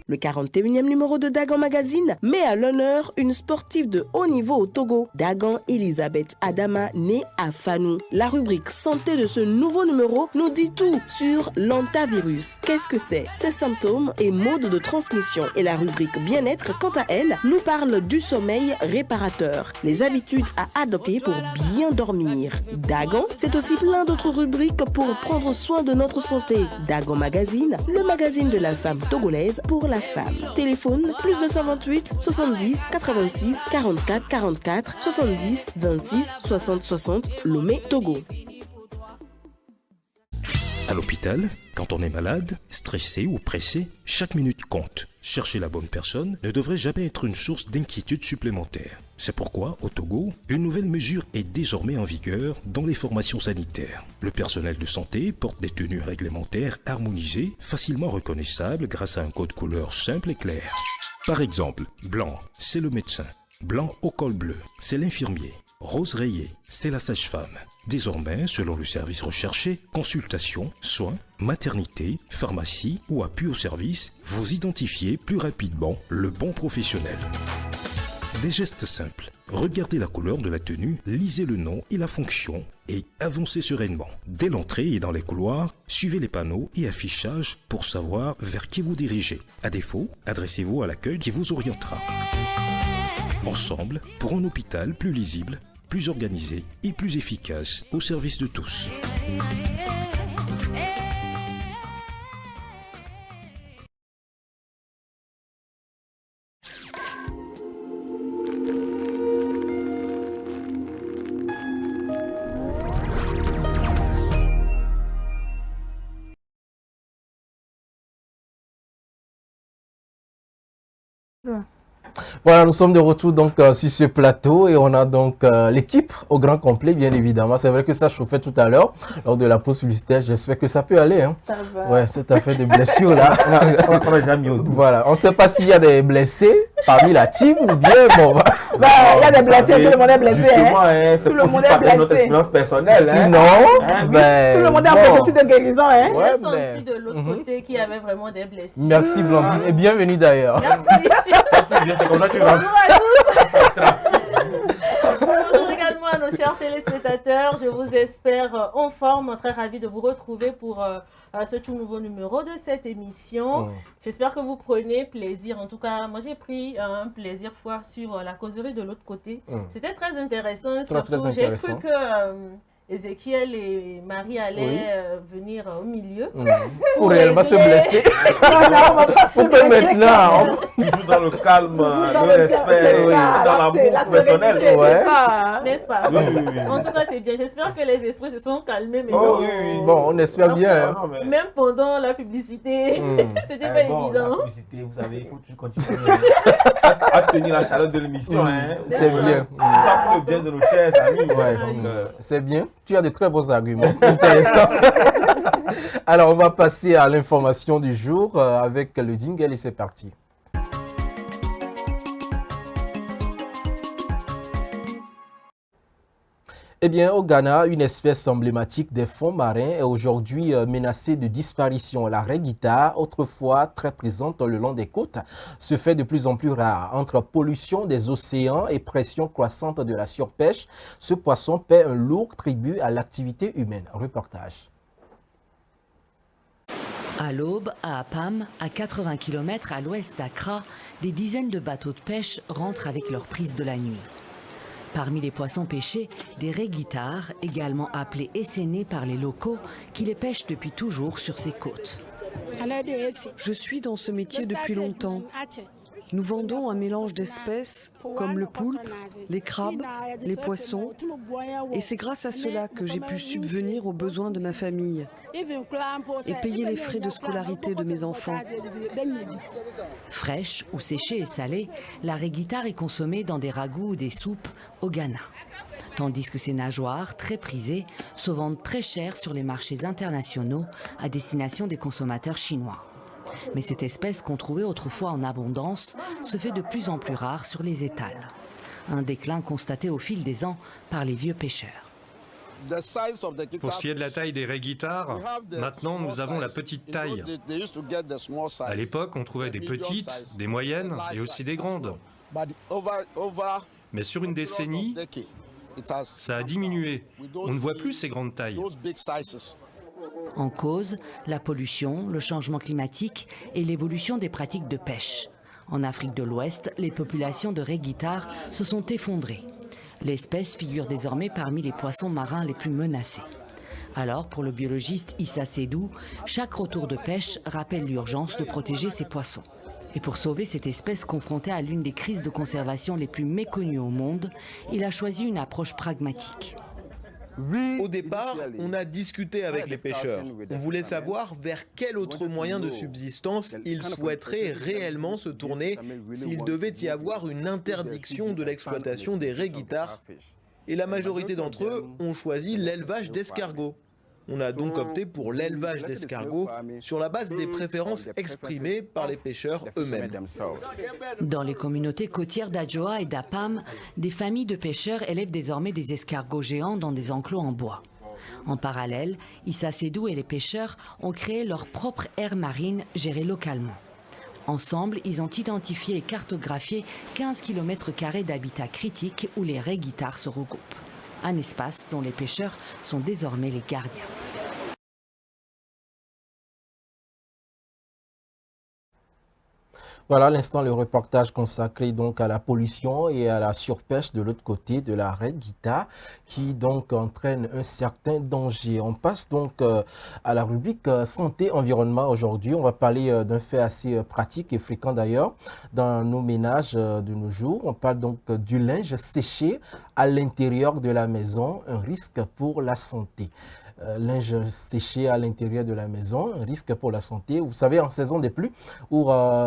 Le 41e numéro de Dagan Magazine met à l'honneur une sportive de haut niveau au Togo, Dagan Elisabeth Adama, née à Fanou. La rubrique santé de ce nouveau numéro nous dit tout sur l'antavirus. Qu'est-ce que c'est? Ses symptômes et modes de transmission. Et la rubrique bien-être, quant à elle, nous parle du sommeil réparateur, les habitudes à adopter pour bien dormir. Dagan, c'est aussi plein d'autres rubriques pour prendre soin de notre santé. Dagan Magazine, le magazine de la femme togolaise pour la femme. Téléphone plus 228 70 86 44 44 70 26 60 60 Lomé, Togo. À l'hôpital, quand on est malade, stressé ou pressé, chaque minute compte. Chercher la bonne personne ne devrait jamais être une source d'inquiétude supplémentaire. C'est pourquoi, au Togo, une nouvelle mesure est désormais en vigueur dans les formations sanitaires. Le personnel de santé porte des tenues réglementaires harmonisées, facilement reconnaissables grâce à un code couleur simple et clair. Par exemple, blanc, c'est le médecin. Blanc au col bleu, c'est l'infirmier. Rose rayé, c'est la sage-femme. Désormais, selon le service recherché, consultation, soins, maternité, pharmacie ou appui au service, vous identifiez plus rapidement le bon professionnel. Des gestes simples. Regardez la couleur de la tenue, lisez le nom et la fonction et avancez sereinement. Dès l'entrée et dans les couloirs, suivez les panneaux et affichages pour savoir vers qui vous dirigez. À défaut, adressez-vous à l'accueil qui vous orientera. Ensemble, pour un hôpital plus lisible, plus organisé et plus efficace au service de tous. Voilà, nous sommes de retour donc sur ce plateau et on a donc l'équipe au grand complet, bien évidemment. C'est vrai que ça chauffait tout à l'heure lors de la pause publicitaire. J'espère que ça peut aller. Hein. Ça va. Ouais, cette affaire de blessures là. On a déjà mis au dos. Voilà, on ne sait pas s'il y a des blessés parmi la team ou bien bon. Il y a des blessés, tout le monde est blessé. Justement, Hein. c'est Tout le monde possible est par notre blessé. expérience personnelle. Sinon, ben, Tout le monde est en bon. processus de guérison. Hein. Ouais, J'ai senti mais- de l'autre côté qu'il y avait vraiment des blessures. Merci Blandine et bienvenue d'ailleurs. Merci. C'est comme ça que tu vas. Bonjour à tous. Bonjour également à nos chers téléspectateurs. Je vous espère en forme. Très ravi de vous retrouver pour ce tout nouveau numéro de cette émission. J'espère que vous prenez plaisir. En tout cas, moi j'ai pris un plaisir fou à suivre la causerie de l'autre côté. C'était très intéressant. Surtout, très j'ai intéressant. cru que Ézéchiel et Marie allaient venir au milieu. Pour réellement se régler. blesser. On va pas On peut maintenant. Toujours dans le calme, dans le respect, oui. dans l'amour professionnel. Ouais. N'est-ce pas? Oui, oui, oui. En tout cas, c'est bien. J'espère que les esprits se sont calmés. Mais Oh, oui, oui. Bon, on espère bien. hein. Non, mais- même pendant la publicité, c'était pas bon, évident. la publicité, vous savez, il faut toujours continuer à tenir la chaleur de l'émission. Hein. C'est bien. Tout ça pour le bien de nos chers amis. Ouais. Donc, C'est bien. Tu as de très bons arguments. Intéressant. Alors, on va passer à l'information du jour avec le jingle et c'est parti. Eh bien, au Ghana, une espèce emblématique des fonds marins est aujourd'hui menacée de disparition. La raie guitare, autrefois très présente le long des côtes, se fait de plus en plus rare. Entre pollution des océans et pression croissante de la surpêche, ce poisson paie un lourd tribut à l'activité humaine. Reportage. À l'aube, à Apam, à 80 km à l'ouest d'Accra, des dizaines de bateaux de pêche rentrent avec leur prise de la nuit. Parmi les poissons pêchés, des raies-guitares, également appelés essénés par les locaux, qui les pêchent depuis toujours sur ces côtes. Je suis dans ce métier depuis longtemps. Nous vendons un mélange d'espèces comme le poulpe, les crabes, les poissons. Et c'est grâce à cela que j'ai pu subvenir aux besoins de ma famille et payer les frais de scolarité de mes enfants. Fraîche ou séchée et salée, la raie-guitare est consommée dans des ragoûts ou des soupes au Ghana. Tandis que ces nageoires, très prisées, se vendent très cher sur les marchés internationaux à destination des consommateurs chinois. Mais cette espèce qu'on trouvait autrefois en abondance se fait de plus en plus rare sur les étals. Un déclin constaté au fil des ans par les vieux pêcheurs. Pour ce qui est de la taille des raies-guitares, maintenant nous avons la petite taille. À l'époque, on trouvait des petites, des moyennes et aussi des grandes. Mais sur une décennie, ça a diminué. On ne voit plus ces grandes tailles. En cause, la pollution, le changement climatique et l'évolution des pratiques de pêche. En Afrique de l'Ouest, les populations de raies-guitares se sont effondrées. L'espèce figure désormais parmi les poissons marins les plus menacés. Alors, pour le biologiste Issa Sédou, chaque retour de pêche rappelle l'urgence de protéger ces poissons. Et pour sauver cette espèce confrontée à l'une des crises de conservation les plus méconnues au monde, il a choisi une approche pragmatique. Au départ, on a discuté avec les pêcheurs. On voulait savoir vers quel autre moyen de subsistance ils souhaiteraient réellement se tourner s'il devait y avoir une interdiction de l'exploitation des raies-guitares. Et la majorité d'entre eux ont choisi l'élevage d'escargots. On a donc opté pour l'élevage d'escargots sur la base des préférences exprimées par les pêcheurs eux-mêmes. Dans les communautés côtières d'Adjoa et d'Apam, des familles de pêcheurs élèvent désormais des escargots géants dans des enclos en bois. En parallèle, Issa Sédou et les pêcheurs ont créé leur propre aire marine gérée localement. Ensemble, ils ont identifié et cartographié 15 km² d'habitats critiques où les raies-guitares se regroupent. Un espace dont les pêcheurs sont désormais les gardiens. Voilà à l'instant le reportage consacré donc à la pollution et à la surpêche de l'autre côté de la raie-guitare qui donc entraîne un certain danger. On passe donc à la rubrique santé-environnement aujourd'hui. On va parler d'un fait assez pratique et fréquent d'ailleurs dans nos ménages de nos jours. On parle donc du linge séché à l'intérieur de la maison, un risque pour la santé. Linge séché à l'intérieur de la maison, un risque pour la santé. Vous savez, en saison des pluies, ou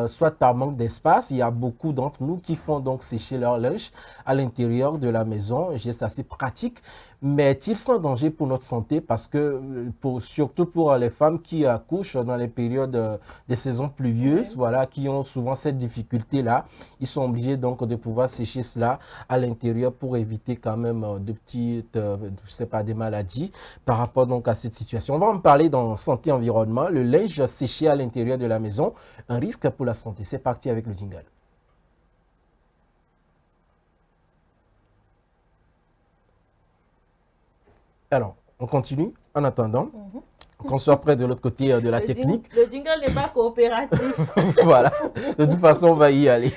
soit par manque d'espace, il y a beaucoup d'entre nous qui font donc sécher leur linge à l'intérieur de la maison, un geste assez pratique. Mais est-il sans danger pour notre santé? Parce que, surtout pour les femmes qui accouchent dans les périodes des saisons pluvieuses, voilà, qui ont souvent cette difficulté-là, ils sont obligés donc de pouvoir sécher cela à l'intérieur pour éviter quand même de petites, je sais pas, des maladies par rapport donc à cette situation. On va en parler dans Santé Environnement, le linge séché à l'intérieur de la maison, un risque pour la santé. C'est parti avec le jingle. Alors, on continue en attendant qu'on soit près de l'autre côté de la technique. Le jingle n'est pas coopératif. Voilà, de toute façon, on va y aller.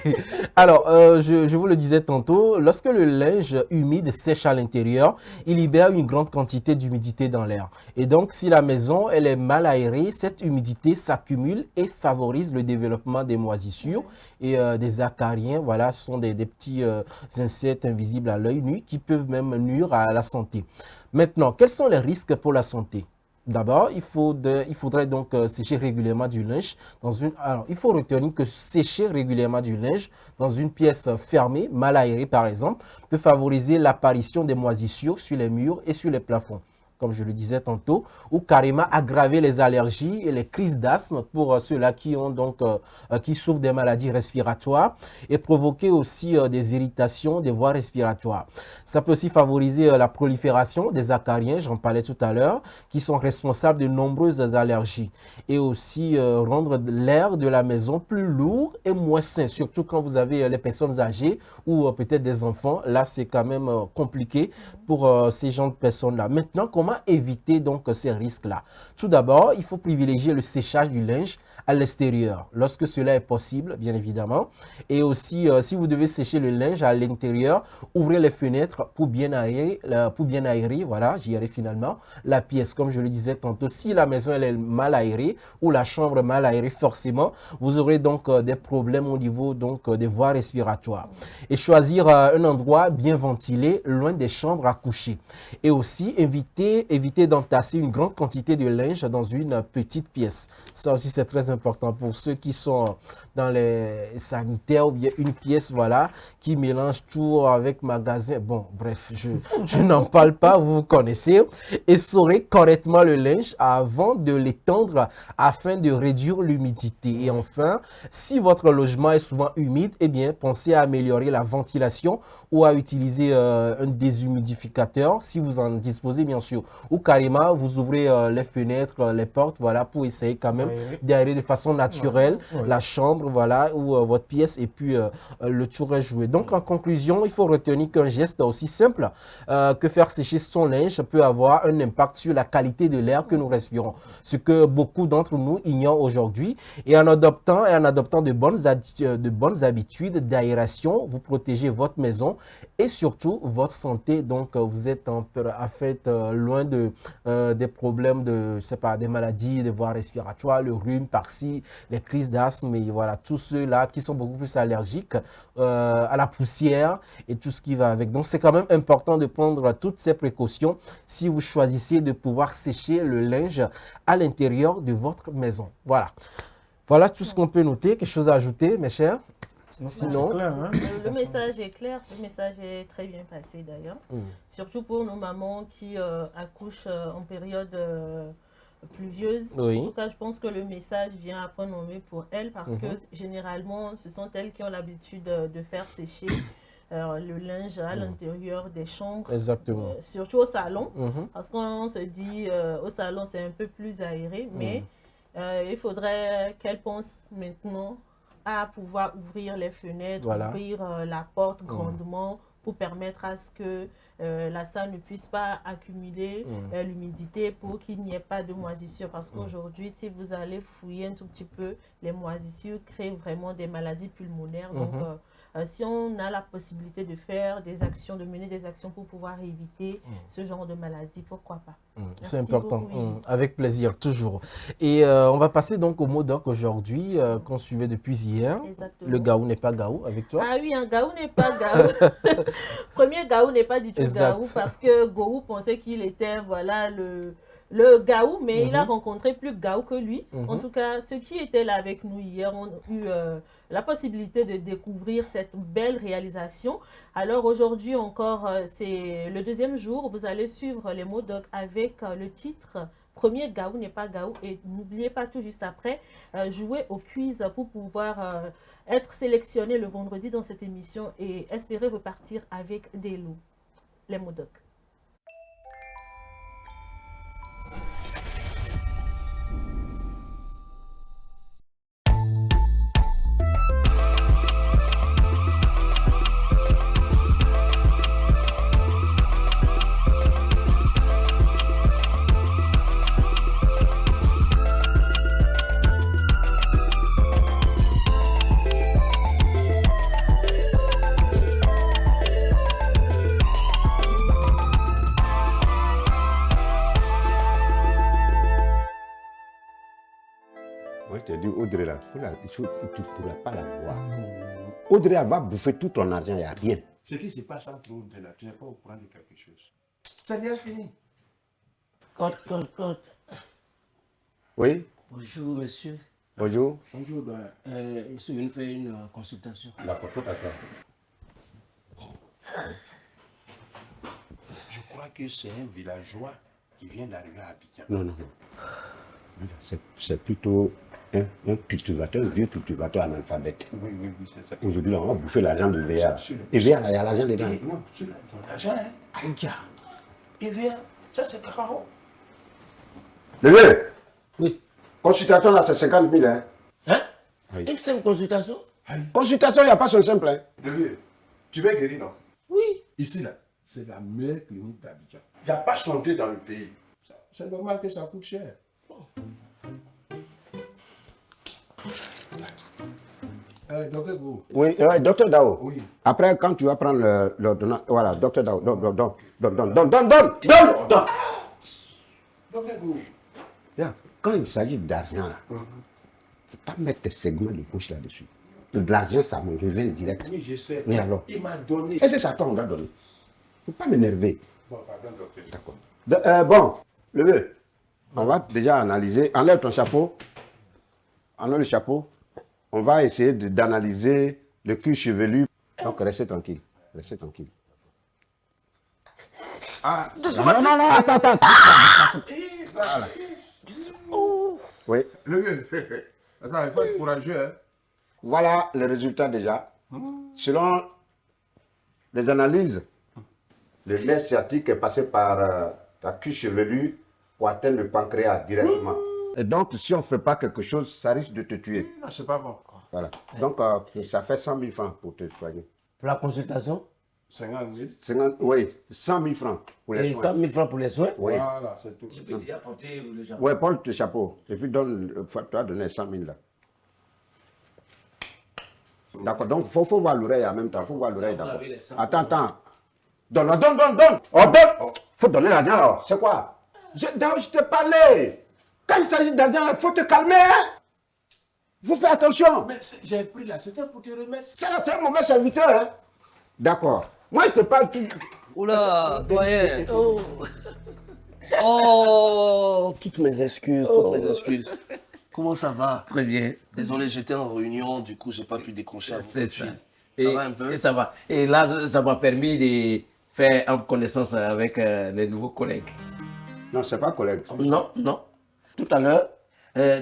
Alors, je vous le disais tantôt, lorsque le linge humide sèche à l'intérieur, il libère une grande quantité d'humidité dans l'air. Et donc, si la maison elle est mal aérée, cette humidité s'accumule et favorise le développement des moisissures et des acariens. Voilà, ce sont des petits insectes invisibles à l'œil nu qui peuvent même nuire à la santé. Maintenant, quels sont les risques pour la santé? D'abord, il faudrait donc sécher régulièrement du linge dans une... Alors, il faut retenir que sécher régulièrement du linge dans une pièce fermée, mal aérée par exemple, peut favoriser l'apparition des moisissures sur les murs et sur les plafonds, comme je le disais tantôt, ou carrément aggraver les allergies et les crises d'asthme pour ceux-là qui ont donc qui souffrent des maladies respiratoires et provoquer aussi des irritations des voies respiratoires. Ça peut aussi favoriser la prolifération des acariens, j'en parlais tout à l'heure, qui sont responsables de nombreuses allergies et aussi rendre l'air de la maison plus lourd et moins sain, surtout quand vous avez les personnes âgées ou peut-être des enfants. Là, c'est quand même compliqué pour ces gens de personnes-là. Maintenant, comment comment éviter donc ces risques-là? Tout d'abord, il faut privilégier le séchage du linge à l'extérieur, lorsque cela est possible, bien évidemment. Et aussi, si vous devez sécher le linge à l'intérieur, ouvrez les fenêtres pour bien aérer, voilà, j'y arrive finalement, la pièce. Comme je le disais tantôt, si la maison elle est mal aérée ou la chambre mal aérée, forcément, vous aurez donc des problèmes au niveau donc, des voies respiratoires. Et choisir un endroit bien ventilé, loin des chambres à coucher. Et aussi, éviter d'entasser une grande quantité de linge dans une petite pièce. Ça aussi, c'est très important pour ceux qui sont dans les sanitaires ou bien une pièce, voilà, qui mélange tout avec magasin. Bon, bref, je n'en parle pas, vous connaissez. Essorez correctement le linge avant de l'étendre afin de réduire l'humidité. Et enfin, si votre logement est souvent humide, eh bien, pensez à améliorer la ventilation ou à utiliser un déshumidificateur si vous en disposez, bien sûr. Ou carrément, vous ouvrez les fenêtres, les portes, voilà, pour essayer quand même d'aérer de façon naturelle la chambre, voilà, ou votre pièce, et puis le tour est joué. Donc, en conclusion, il faut retenir qu'un geste aussi simple que faire sécher son linge peut avoir un impact sur la qualité de l'air que nous respirons, ce que beaucoup d'entre nous ignorent aujourd'hui. Et en adoptant de bonnes habitudes d'aération, vous protégez votre maison et surtout votre santé. Donc, vous êtes en fait loin des problèmes de, je sais pas, des maladies, des voies respiratoires, le rhume par-ci, les crises d'asthme, et voilà, tous ceux-là qui sont beaucoup plus allergiques à la poussière et tout ce qui va avec. Donc, c'est quand même important de prendre toutes ces précautions si vous choisissez de pouvoir sécher le linge à l'intérieur de votre maison. Voilà. Voilà tout ce qu'on peut noter. Quelque chose à ajouter, mes chers? Sinon, clair, hein? Le message est clair, le message est très bien passé d'ailleurs. Surtout pour nos mamans qui accouchent en période pluvieuse. Oui. En tout cas, je pense que le message vient à point nommé pour elles parce que généralement, ce sont elles qui ont l'habitude de faire sécher le linge à l'intérieur des chambres. Exactement. Surtout au salon, parce qu'on se dit au salon c'est un peu plus aéré, mais il faudrait qu'elles pensent maintenant à pouvoir ouvrir les fenêtres, ouvrir la porte grandement pour permettre à ce que la salle ne puisse pas accumuler l'humidité pour qu'il n'y ait pas de moisissure. Parce qu'aujourd'hui, si vous allez fouiller un tout petit peu, les moisissures créent vraiment des maladies pulmonaires. Donc, si on a la possibilité de faire des actions, de mener des actions pour pouvoir éviter ce genre de maladie, pourquoi pas? C'est important, avec plaisir, toujours. Et on va passer donc au mot d'ordre aujourd'hui qu'on suivait depuis hier. Exactement. Le gaou n'est pas gaou avec toi? Ah oui, un gaou n'est pas gaou. Premier gaou n'est pas du tout gaou parce que Gourou pensait qu'il était voilà, le gaou, mais il a rencontré plus gaou que lui. En tout cas, ceux qui étaient là avec nous hier ont eu la possibilité de découvrir cette belle réalisation. Alors aujourd'hui encore, c'est le deuxième jour. Vous allez suivre les mots doc avec le titre Premier gaou n'est pas gaou. Et n'oubliez pas tout juste après, jouer au quiz pour pouvoir être sélectionné le vendredi dans cette émission et espérer repartir avec des lots. Les mots doc. Audrey, là, tu ne pourras pas la voir. Audrey, elle va bouffer tout ton argent, il n'y a rien. Ce qui se passe entre Audrey, là, tu n'es pas au courant de quelque chose. Ça déjà fini. Côte. Oui? Bonjour, monsieur. Bonjour. Bonjour, je suis venu faire une consultation. D'accord, tout à fait. Je crois que c'est un villageois qui vient d'arriver à Abidjan. Non. C'est plutôt un cultivateur, un vieux cultivateur analphabète. Oui, c'est ça. Aujourd'hui, on va bouffer l'argent de VA. Et VA, il y a l'argent dedans. Non, c'est l'argent, hein. Aïe. Et VA, ça c'est Cararo. Le vieux? Oui. Consultation là, c'est 50 000, hein? Hein? Oui. Une simple consultation? Consultation, il n'y a pas son simple, hein? Le vieux, tu veux guérir, non? Oui. Ici, là, c'est la meilleure clinique d'Abidjan. Il n'y a pas santé dans le pays. C'est normal que ça coûte cher. Docteur Gou. Oui, docteur Dao. Oui. Après, quand tu vas prendre l'ordonnance, voilà, docteur Dao, donne. Docteur Gou. Bien, quand il s'agit d'argent, là, il ne faut pas mettre tes segments de couche là-dessus. De l'argent, ça me revient direct. Oui, je sais. Mais alors, il m'a donné. et c'est ça qu'on doit donner. Il ne faut pas m'énerver. Bon, pardon, docteur. D'accord. Bon, le on va déjà analyser. Enlève ton chapeau. Enlève le chapeau. On va essayer d'analyser le cuir chevelu. Donc, restez tranquille. Restez tranquille. Ah, Non, attends. Voilà. Oui. Le vieux. Ça, il faut être courageux. Hein. Voilà le résultat déjà. Selon les analyses, le nerf sciatique est passé par la cuisse chevelue pour atteindre le pancréas directement. Et donc, si on ne fait pas quelque chose, ça risque de te tuer. Non, c'est pas bon. Voilà. Donc, ça fait 100 000 francs pour te soigner. Pour la consultation? 50 000. Oui, 100 000 francs pour les soins. 100 000 francs pour les soins? Oui. Voilà, c'est tout. Je peux déjà porter le chapeau. Oui, porte le chapeau. Et puis, tu as donné 100 000 là. D'accord, donc il faut voir l'oreille en même temps. Il faut voir l'oreille d'abord. Attends. Donne. Oh, donne. Il faut donner l'argent là. C'est quoi? Je te parlais. Quand il s'agit d'argent, il faut te calmer. Il faut faire attention. Mais j'ai pris là, c'était pour te remettre. C'est un mauvais serviteur. Hein? D'accord. Moi, je te parle. Oula, doyen. Oh, toutes mes excuses. Comment ça va? Très bien. Désolé, j'étais en réunion, du coup, j'ai pas pu décrocher avant. C'est ça. Ça va un peu? Et ça va. Et là, ça m'a permis de faire en connaissance avec les nouveaux collègues. Non, c'est pas collègue. Non. Tout à l'heure,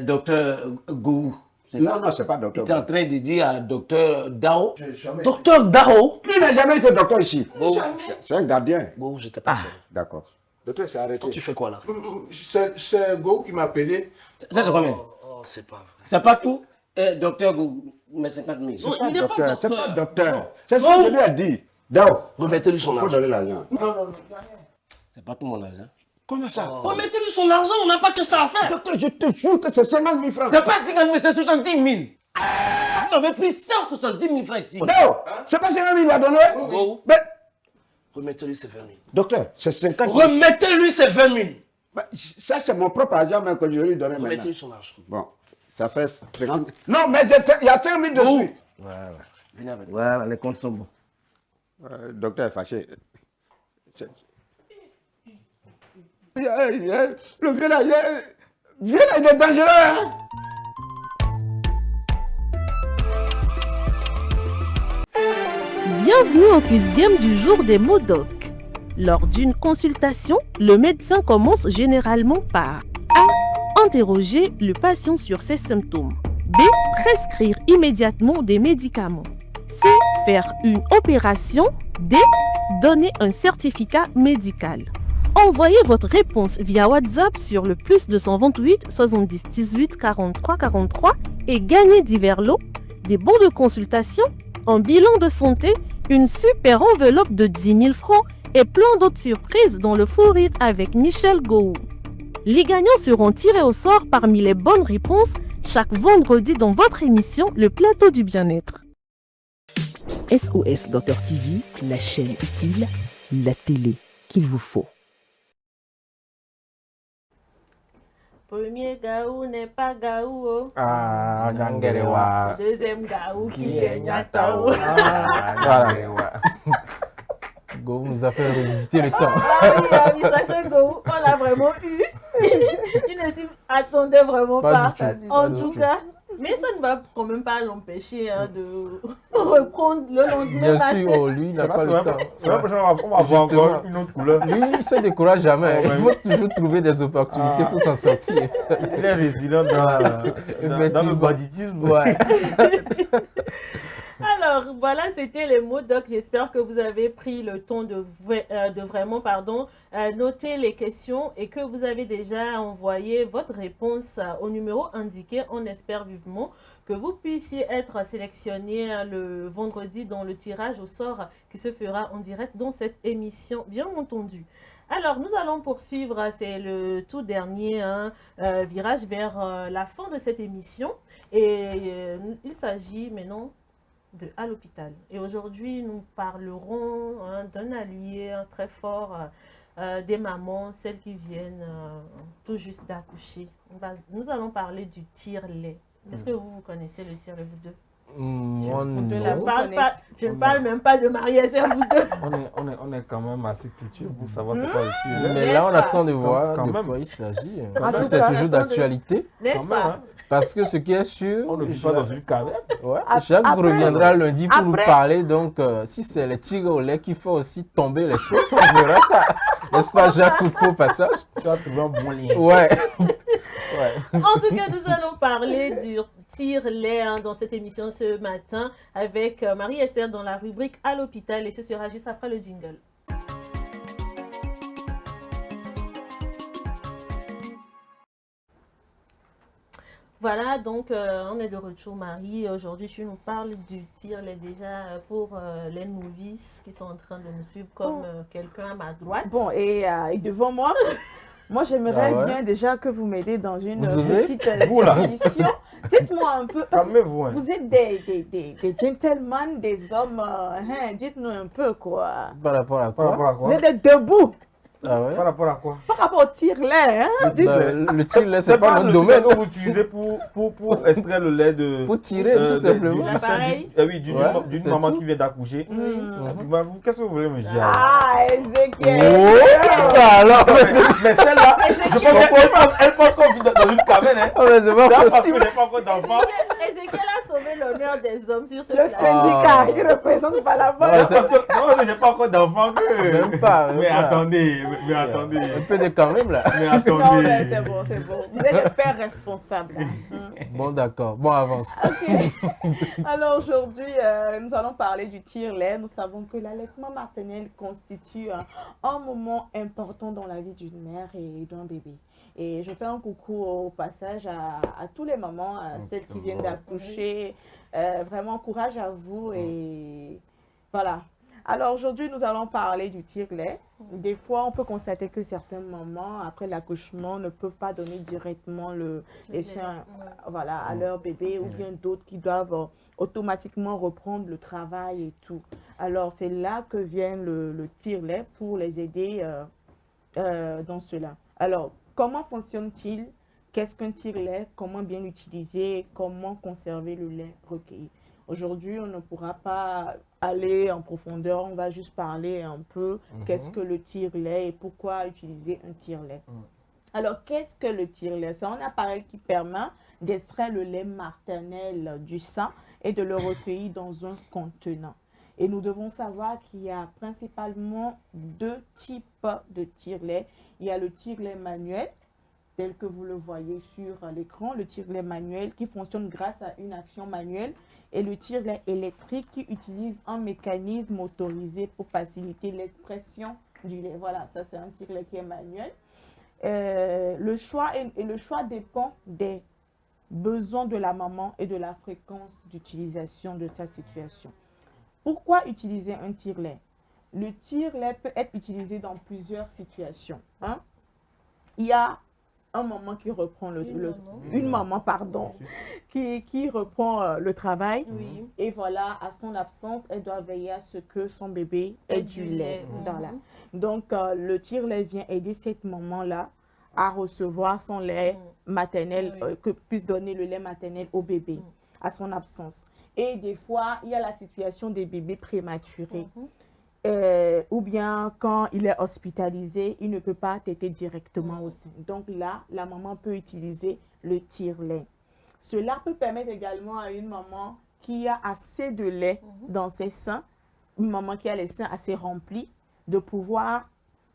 docteur Gou. Non, c'est pas docteur. Il était en train de dire à docteur Dao. Docteur Dao? Lui n'a jamais été docteur ici. C'est un gardien. Bon, j'étais pas seul. D'accord. Docteur, c'est arrêté. Toi, tu fais quoi là? C'est Go qui m'a appelé. Ça, c'est combien? C'est pas vrai. C'est pas tout? Docteur Gou, mais 50 000. Non, il n'est pas docteur. C'est pas docteur. C'est ce que je lui ai dit. Dao. Remettez-lui son argent. Il faut donner l'argent. Non. C'est pas tout mon argent. Comment ça? Remettez-lui son argent, on n'a pas que ça à faire. Docteur, je te jure que c'est 50 000 francs. C'est pas 50 000, c'est 70 000. On avait pris 170 000 francs ici. Non, c'est pas 50 000 qu'il a donné. Go. Mais, remettez-lui ses 20 000. docteur, c'est 50 000. Remettez-lui ses 20 000. Ça, c'est mon propre argent même que je vais lui donner maintenant. Remettez-lui son argent. Bon, ça fait 50 000. Non, mais il y a 5 000 dessus. Voilà. Venez avec moi. Voilà, les comptes sont bons. Docteur est fâché. Le vieux là, il est dangereux. Hein? Bienvenue au quiz game du jour des mots doc. Lors d'une consultation, le médecin commence généralement par A. Interroger le patient sur ses symptômes. B. Prescrire immédiatement des médicaments. C. Faire une opération. D. Donner un certificat médical. Envoyez votre réponse via WhatsApp sur le +228 70 18 43 43 et gagnez divers lots, des bons de consultation, un bilan de santé, une super enveloppe de 10 000 francs et plein d'autres surprises dans le fou rire avec Michel Gou. Les gagnants seront tirés au sort parmi les bonnes réponses chaque vendredi dans votre émission Le Plateau du Bien-être. SOS Docteur TV, la chaîne utile, la télé qu'il vous faut. Premier Gaou n'est pas Gaou. Oh. Ah, Gangerewa. Deuxième Gaou qui est Nyatao. Voilà. Go nous a fait revisiter le temps. Ah oui, sacré Gaou, on a vraiment eu. Il ne s'y attendait vraiment pas. En tout cas, mais ça ne va quand même pas l'empêcher de reprendre le lendemain. Bien sûr, lui n'a pas le temps. C'est la prochaine fois, on va voir encore une autre couleur. Lui, il ne se décourage jamais. Il faut toujours trouver des opportunités pour s'en sortir. Il est résilient dans le banditisme. Ouais. Alors, voilà, c'était les mots doc. J'espère que vous avez pris le temps de vraiment noter les questions et que vous avez déjà envoyé votre réponse au numéro indiqué. On espère vivement que vous puissiez être sélectionné le vendredi dans le tirage au sort qui se fera en direct dans cette émission, bien entendu. Alors, nous allons poursuivre, c'est le tout dernier virage vers la fin de cette émission. Et il s'agit maintenant de À l'hôpital. Et aujourd'hui, nous parlerons d'un allié très fort des mamans, celles qui viennent tout juste d'accoucher. Nous allons parler du tire-lait. Est-ce que vous connaissez le tire-lait, vous deux? Moi, non. Je ne parle même pas de Marie-Esther, vous deux. On est quand même assez culture pour savoir c'est quoi le tire-lait. Mais là, on attend de voir de quoi il s'agit. C'est toujours d'actualité. N'est-ce pas? Parce que ce qui est sûr, on ne vit pas dans une caverne. Ouais, Jacques reviendra lundi pour nous parler. Donc, si c'est les tigres au lait qui font aussi tomber les choses, on verra ça. N'est-ce pas, Jacques Coucou, au passage? Tu as trouvé un bon lien. Ouais. En tout cas, nous allons parler du tire-lait dans cette émission ce matin avec Marie-Esther dans la rubrique À l'hôpital et ce sera juste après le jingle. Voilà, donc on est de retour, Marie. Aujourd'hui, tu nous parles du tire-lait déjà pour les novices qui sont en train de nous suivre comme quelqu'un à ma droite. Bon, et devant moi, moi j'aimerais bien déjà que vous m'aidez dans une petite émission. Dites-moi un peu, calmez-vous. Vous êtes des gentlemen, des hommes, dites-nous un peu quoi. Par rapport à quoi? Vous êtes debout. Ah ouais? Par rapport à quoi? Par rapport au tire-lait, hein? Le tire-lait, c'est pas notre domaine. Que vous utilisez pour extraire le lait de... Pour tirer, tout simplement. Oui, d'une maman qui vient d'accoucher. Qu'est-ce que vous voulez me dire? Ah, Ezekiel! Oh, ça alors! Mais celle-là, elle pense qu'on vit dans une caverne. Hein. Mais c'est pas possible. J'ai pas encore d'enfant. Ezekiel a sauvé l'honneur des hommes sur ce plateau. Le syndicat, il représente pas la bonne. Non, j'ai pas encore d'enfant. Même pas. Mais attendez. Mais attendez. Un peu de quand même là. Mais attendez. Non, mais c'est bon, c'est bon. Vous êtes le père responsable. Bon, d'accord. Bon, avance. Okay. Alors aujourd'hui, nous allons parler du tire-lait. Nous savons que l'allaitement maternel constitue un moment important dans la vie d'une mère et d'un bébé. Et je fais un coucou au passage à tous les mamans, celles qui viennent d'accoucher. Vraiment, courage à vous et voilà. Alors aujourd'hui, nous allons parler du tire-lait. Des fois, on peut constater que certaines mamans, après l'accouchement, ne peuvent pas donner directement les seins à leur bébé ou bien d'autres qui doivent automatiquement reprendre le travail et tout. Alors, c'est là que vient le tire-lait pour les aider dans cela. Alors, comment fonctionne-t-il? Qu'est-ce qu'un tire-lait? Comment bien l'utiliser? Comment conserver le lait recueilli? Aujourd'hui, on ne pourra pas aller en profondeur, on va juste parler un peu qu'est-ce que le tire-lait et pourquoi utiliser un tire-lait. Alors, qu'est-ce que le tire-lait? C'est un appareil qui permet d'extraire le lait maternel du sein et de le recueillir dans un contenant. Et nous devons savoir qu'il y a principalement deux types de tire-lait. Il y a le tire-lait manuel, tel que vous le voyez sur l'écran, le tire-lait manuel qui fonctionne grâce à une action manuelle, et le tire-lait électrique qui utilise un mécanisme autorisé pour faciliter l'expression du lait. Voilà, ça c'est un tire-lait qui est manuel. Le choix dépend des besoins de la maman et de la fréquence d'utilisation de sa situation. Pourquoi utiliser un tire-lait? Le tire-lait peut être utilisé dans plusieurs situations. Il y a un maman qui reprend une maman qui reprend le travail et voilà, à son absence, elle doit veiller à ce que son bébé ait du lait. Voilà. Donc, le tire-lait vient aider cette maman-là à recevoir son lait maternel, que puisse donner le lait maternel au bébé à son absence. Et des fois, il y a la situation des bébés prématurés. Ou bien quand il est hospitalisé, il ne peut pas téter directement au sein. Donc là, la maman peut utiliser le tire-lait. Cela peut permettre également à une maman qui a assez de lait dans ses seins, une maman qui a les seins assez remplis, de pouvoir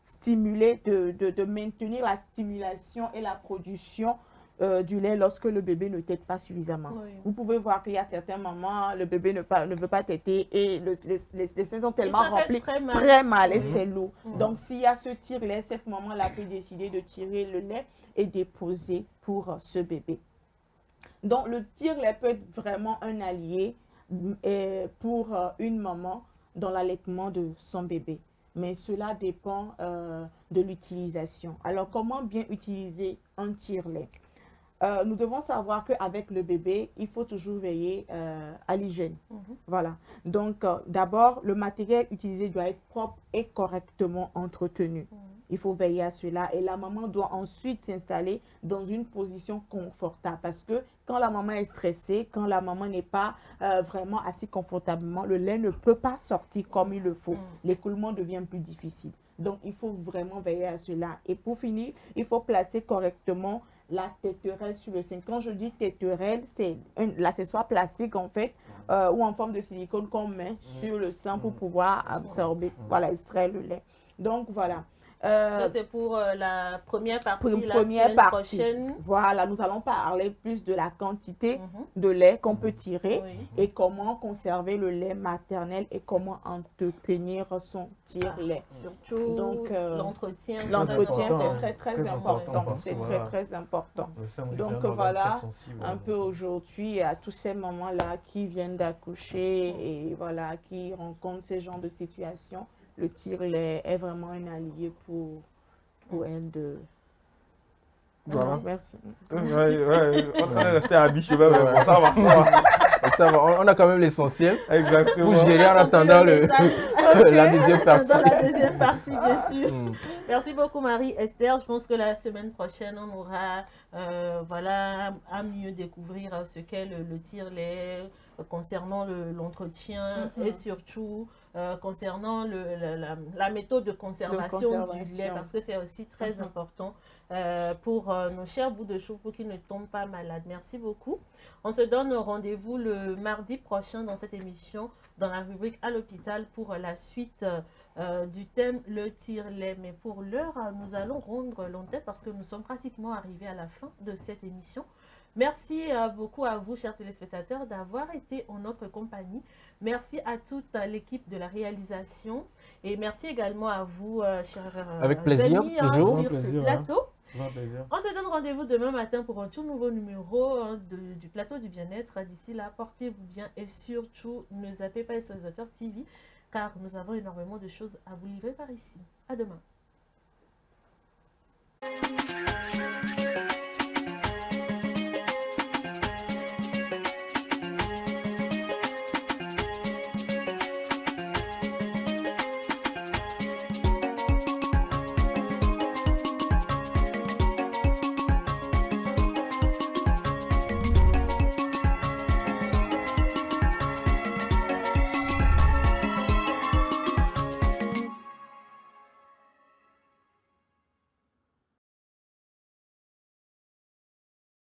stimuler, de maintenir la stimulation et la production du lait lorsque le bébé ne tète pas suffisamment. Vous pouvez voir qu'il y a certaines mamans, le bébé ne veut pas téter et les seins sont tellement remplis, très mal et c'est lourd. Donc s'il y a ce tire-lait, cette maman-là peut décider de tirer le lait et déposer pour ce bébé. Donc, le tire-lait peut être vraiment un allié pour une maman dans l'allaitement de son bébé. Mais cela dépend de l'utilisation. Alors, comment bien utiliser un tire-lait? Nous devons savoir qu'avec le bébé, il faut toujours veiller à l'hygiène. Voilà. Donc, d'abord, le matériel utilisé doit être propre et correctement entretenu. Il faut veiller à cela. Et la maman doit ensuite s'installer dans une position confortable. Parce que quand la maman est stressée, quand la maman n'est pas vraiment assise confortablement, le lait ne peut pas sortir comme il le faut. L'écoulement devient plus difficile. Donc, il faut vraiment veiller à cela. Et pour finir, il faut placer correctement la téterelle sur le sein. Quand je dis téterelle, c'est l'accessoire plastique en fait, ou en forme de silicone qu'on met sur le sein pour pouvoir absorber, voilà, extraire le lait. Donc voilà. Ça, c'est pour la première partie, la semaine prochaine. Voilà, nous allons parler plus de la quantité de lait qu'on peut tirer et comment conserver le lait maternel et comment entretenir son tire-lait. Surtout l'entretien. L'entretien, c'est très important. C'est très important. Donc voilà, un peu aujourd'hui, à tous ces mamans-là qui viennent d'accoucher et voilà, qui rencontrent ces genres de situations, le tire-lait est vraiment un allié pour elle de... Voilà. Merci. On est resté à mi-chemin, mais bon, ça va. Ça va, on a quand même l'essentiel. Exactement. Pour gérer en attendant la deuxième partie. Dans la deuxième partie, bien sûr. Merci beaucoup, Marie-Esther. Je pense que la semaine prochaine, on aura voilà, à mieux découvrir ce qu'est le tire-lait concernant l'entretien et surtout concernant la méthode de conservation du lait, parce que c'est aussi très important pour nos chers bouts de chou pour qu'ils ne tombent pas malades. Merci beaucoup. On se donne rendez-vous le mardi prochain dans cette émission, dans la rubrique à l'hôpital pour la suite du thème le tire-lait. Mais pour l'heure, nous allons rendre l'antenne parce que nous sommes pratiquement arrivés à la fin de cette émission. Merci beaucoup à vous, chers téléspectateurs, d'avoir été en notre compagnie. Merci à toute l'équipe de la réalisation et merci également à vous, chers avec plaisir, amis, toujours. sur ce plateau. Plaisir. On se donne rendez-vous demain matin pour un tout nouveau numéro du plateau du bien-être. D'ici là, portez-vous bien et surtout, ne zappez pas SOS Docteur TV car nous avons énormément de choses à vous livrer par ici. À demain.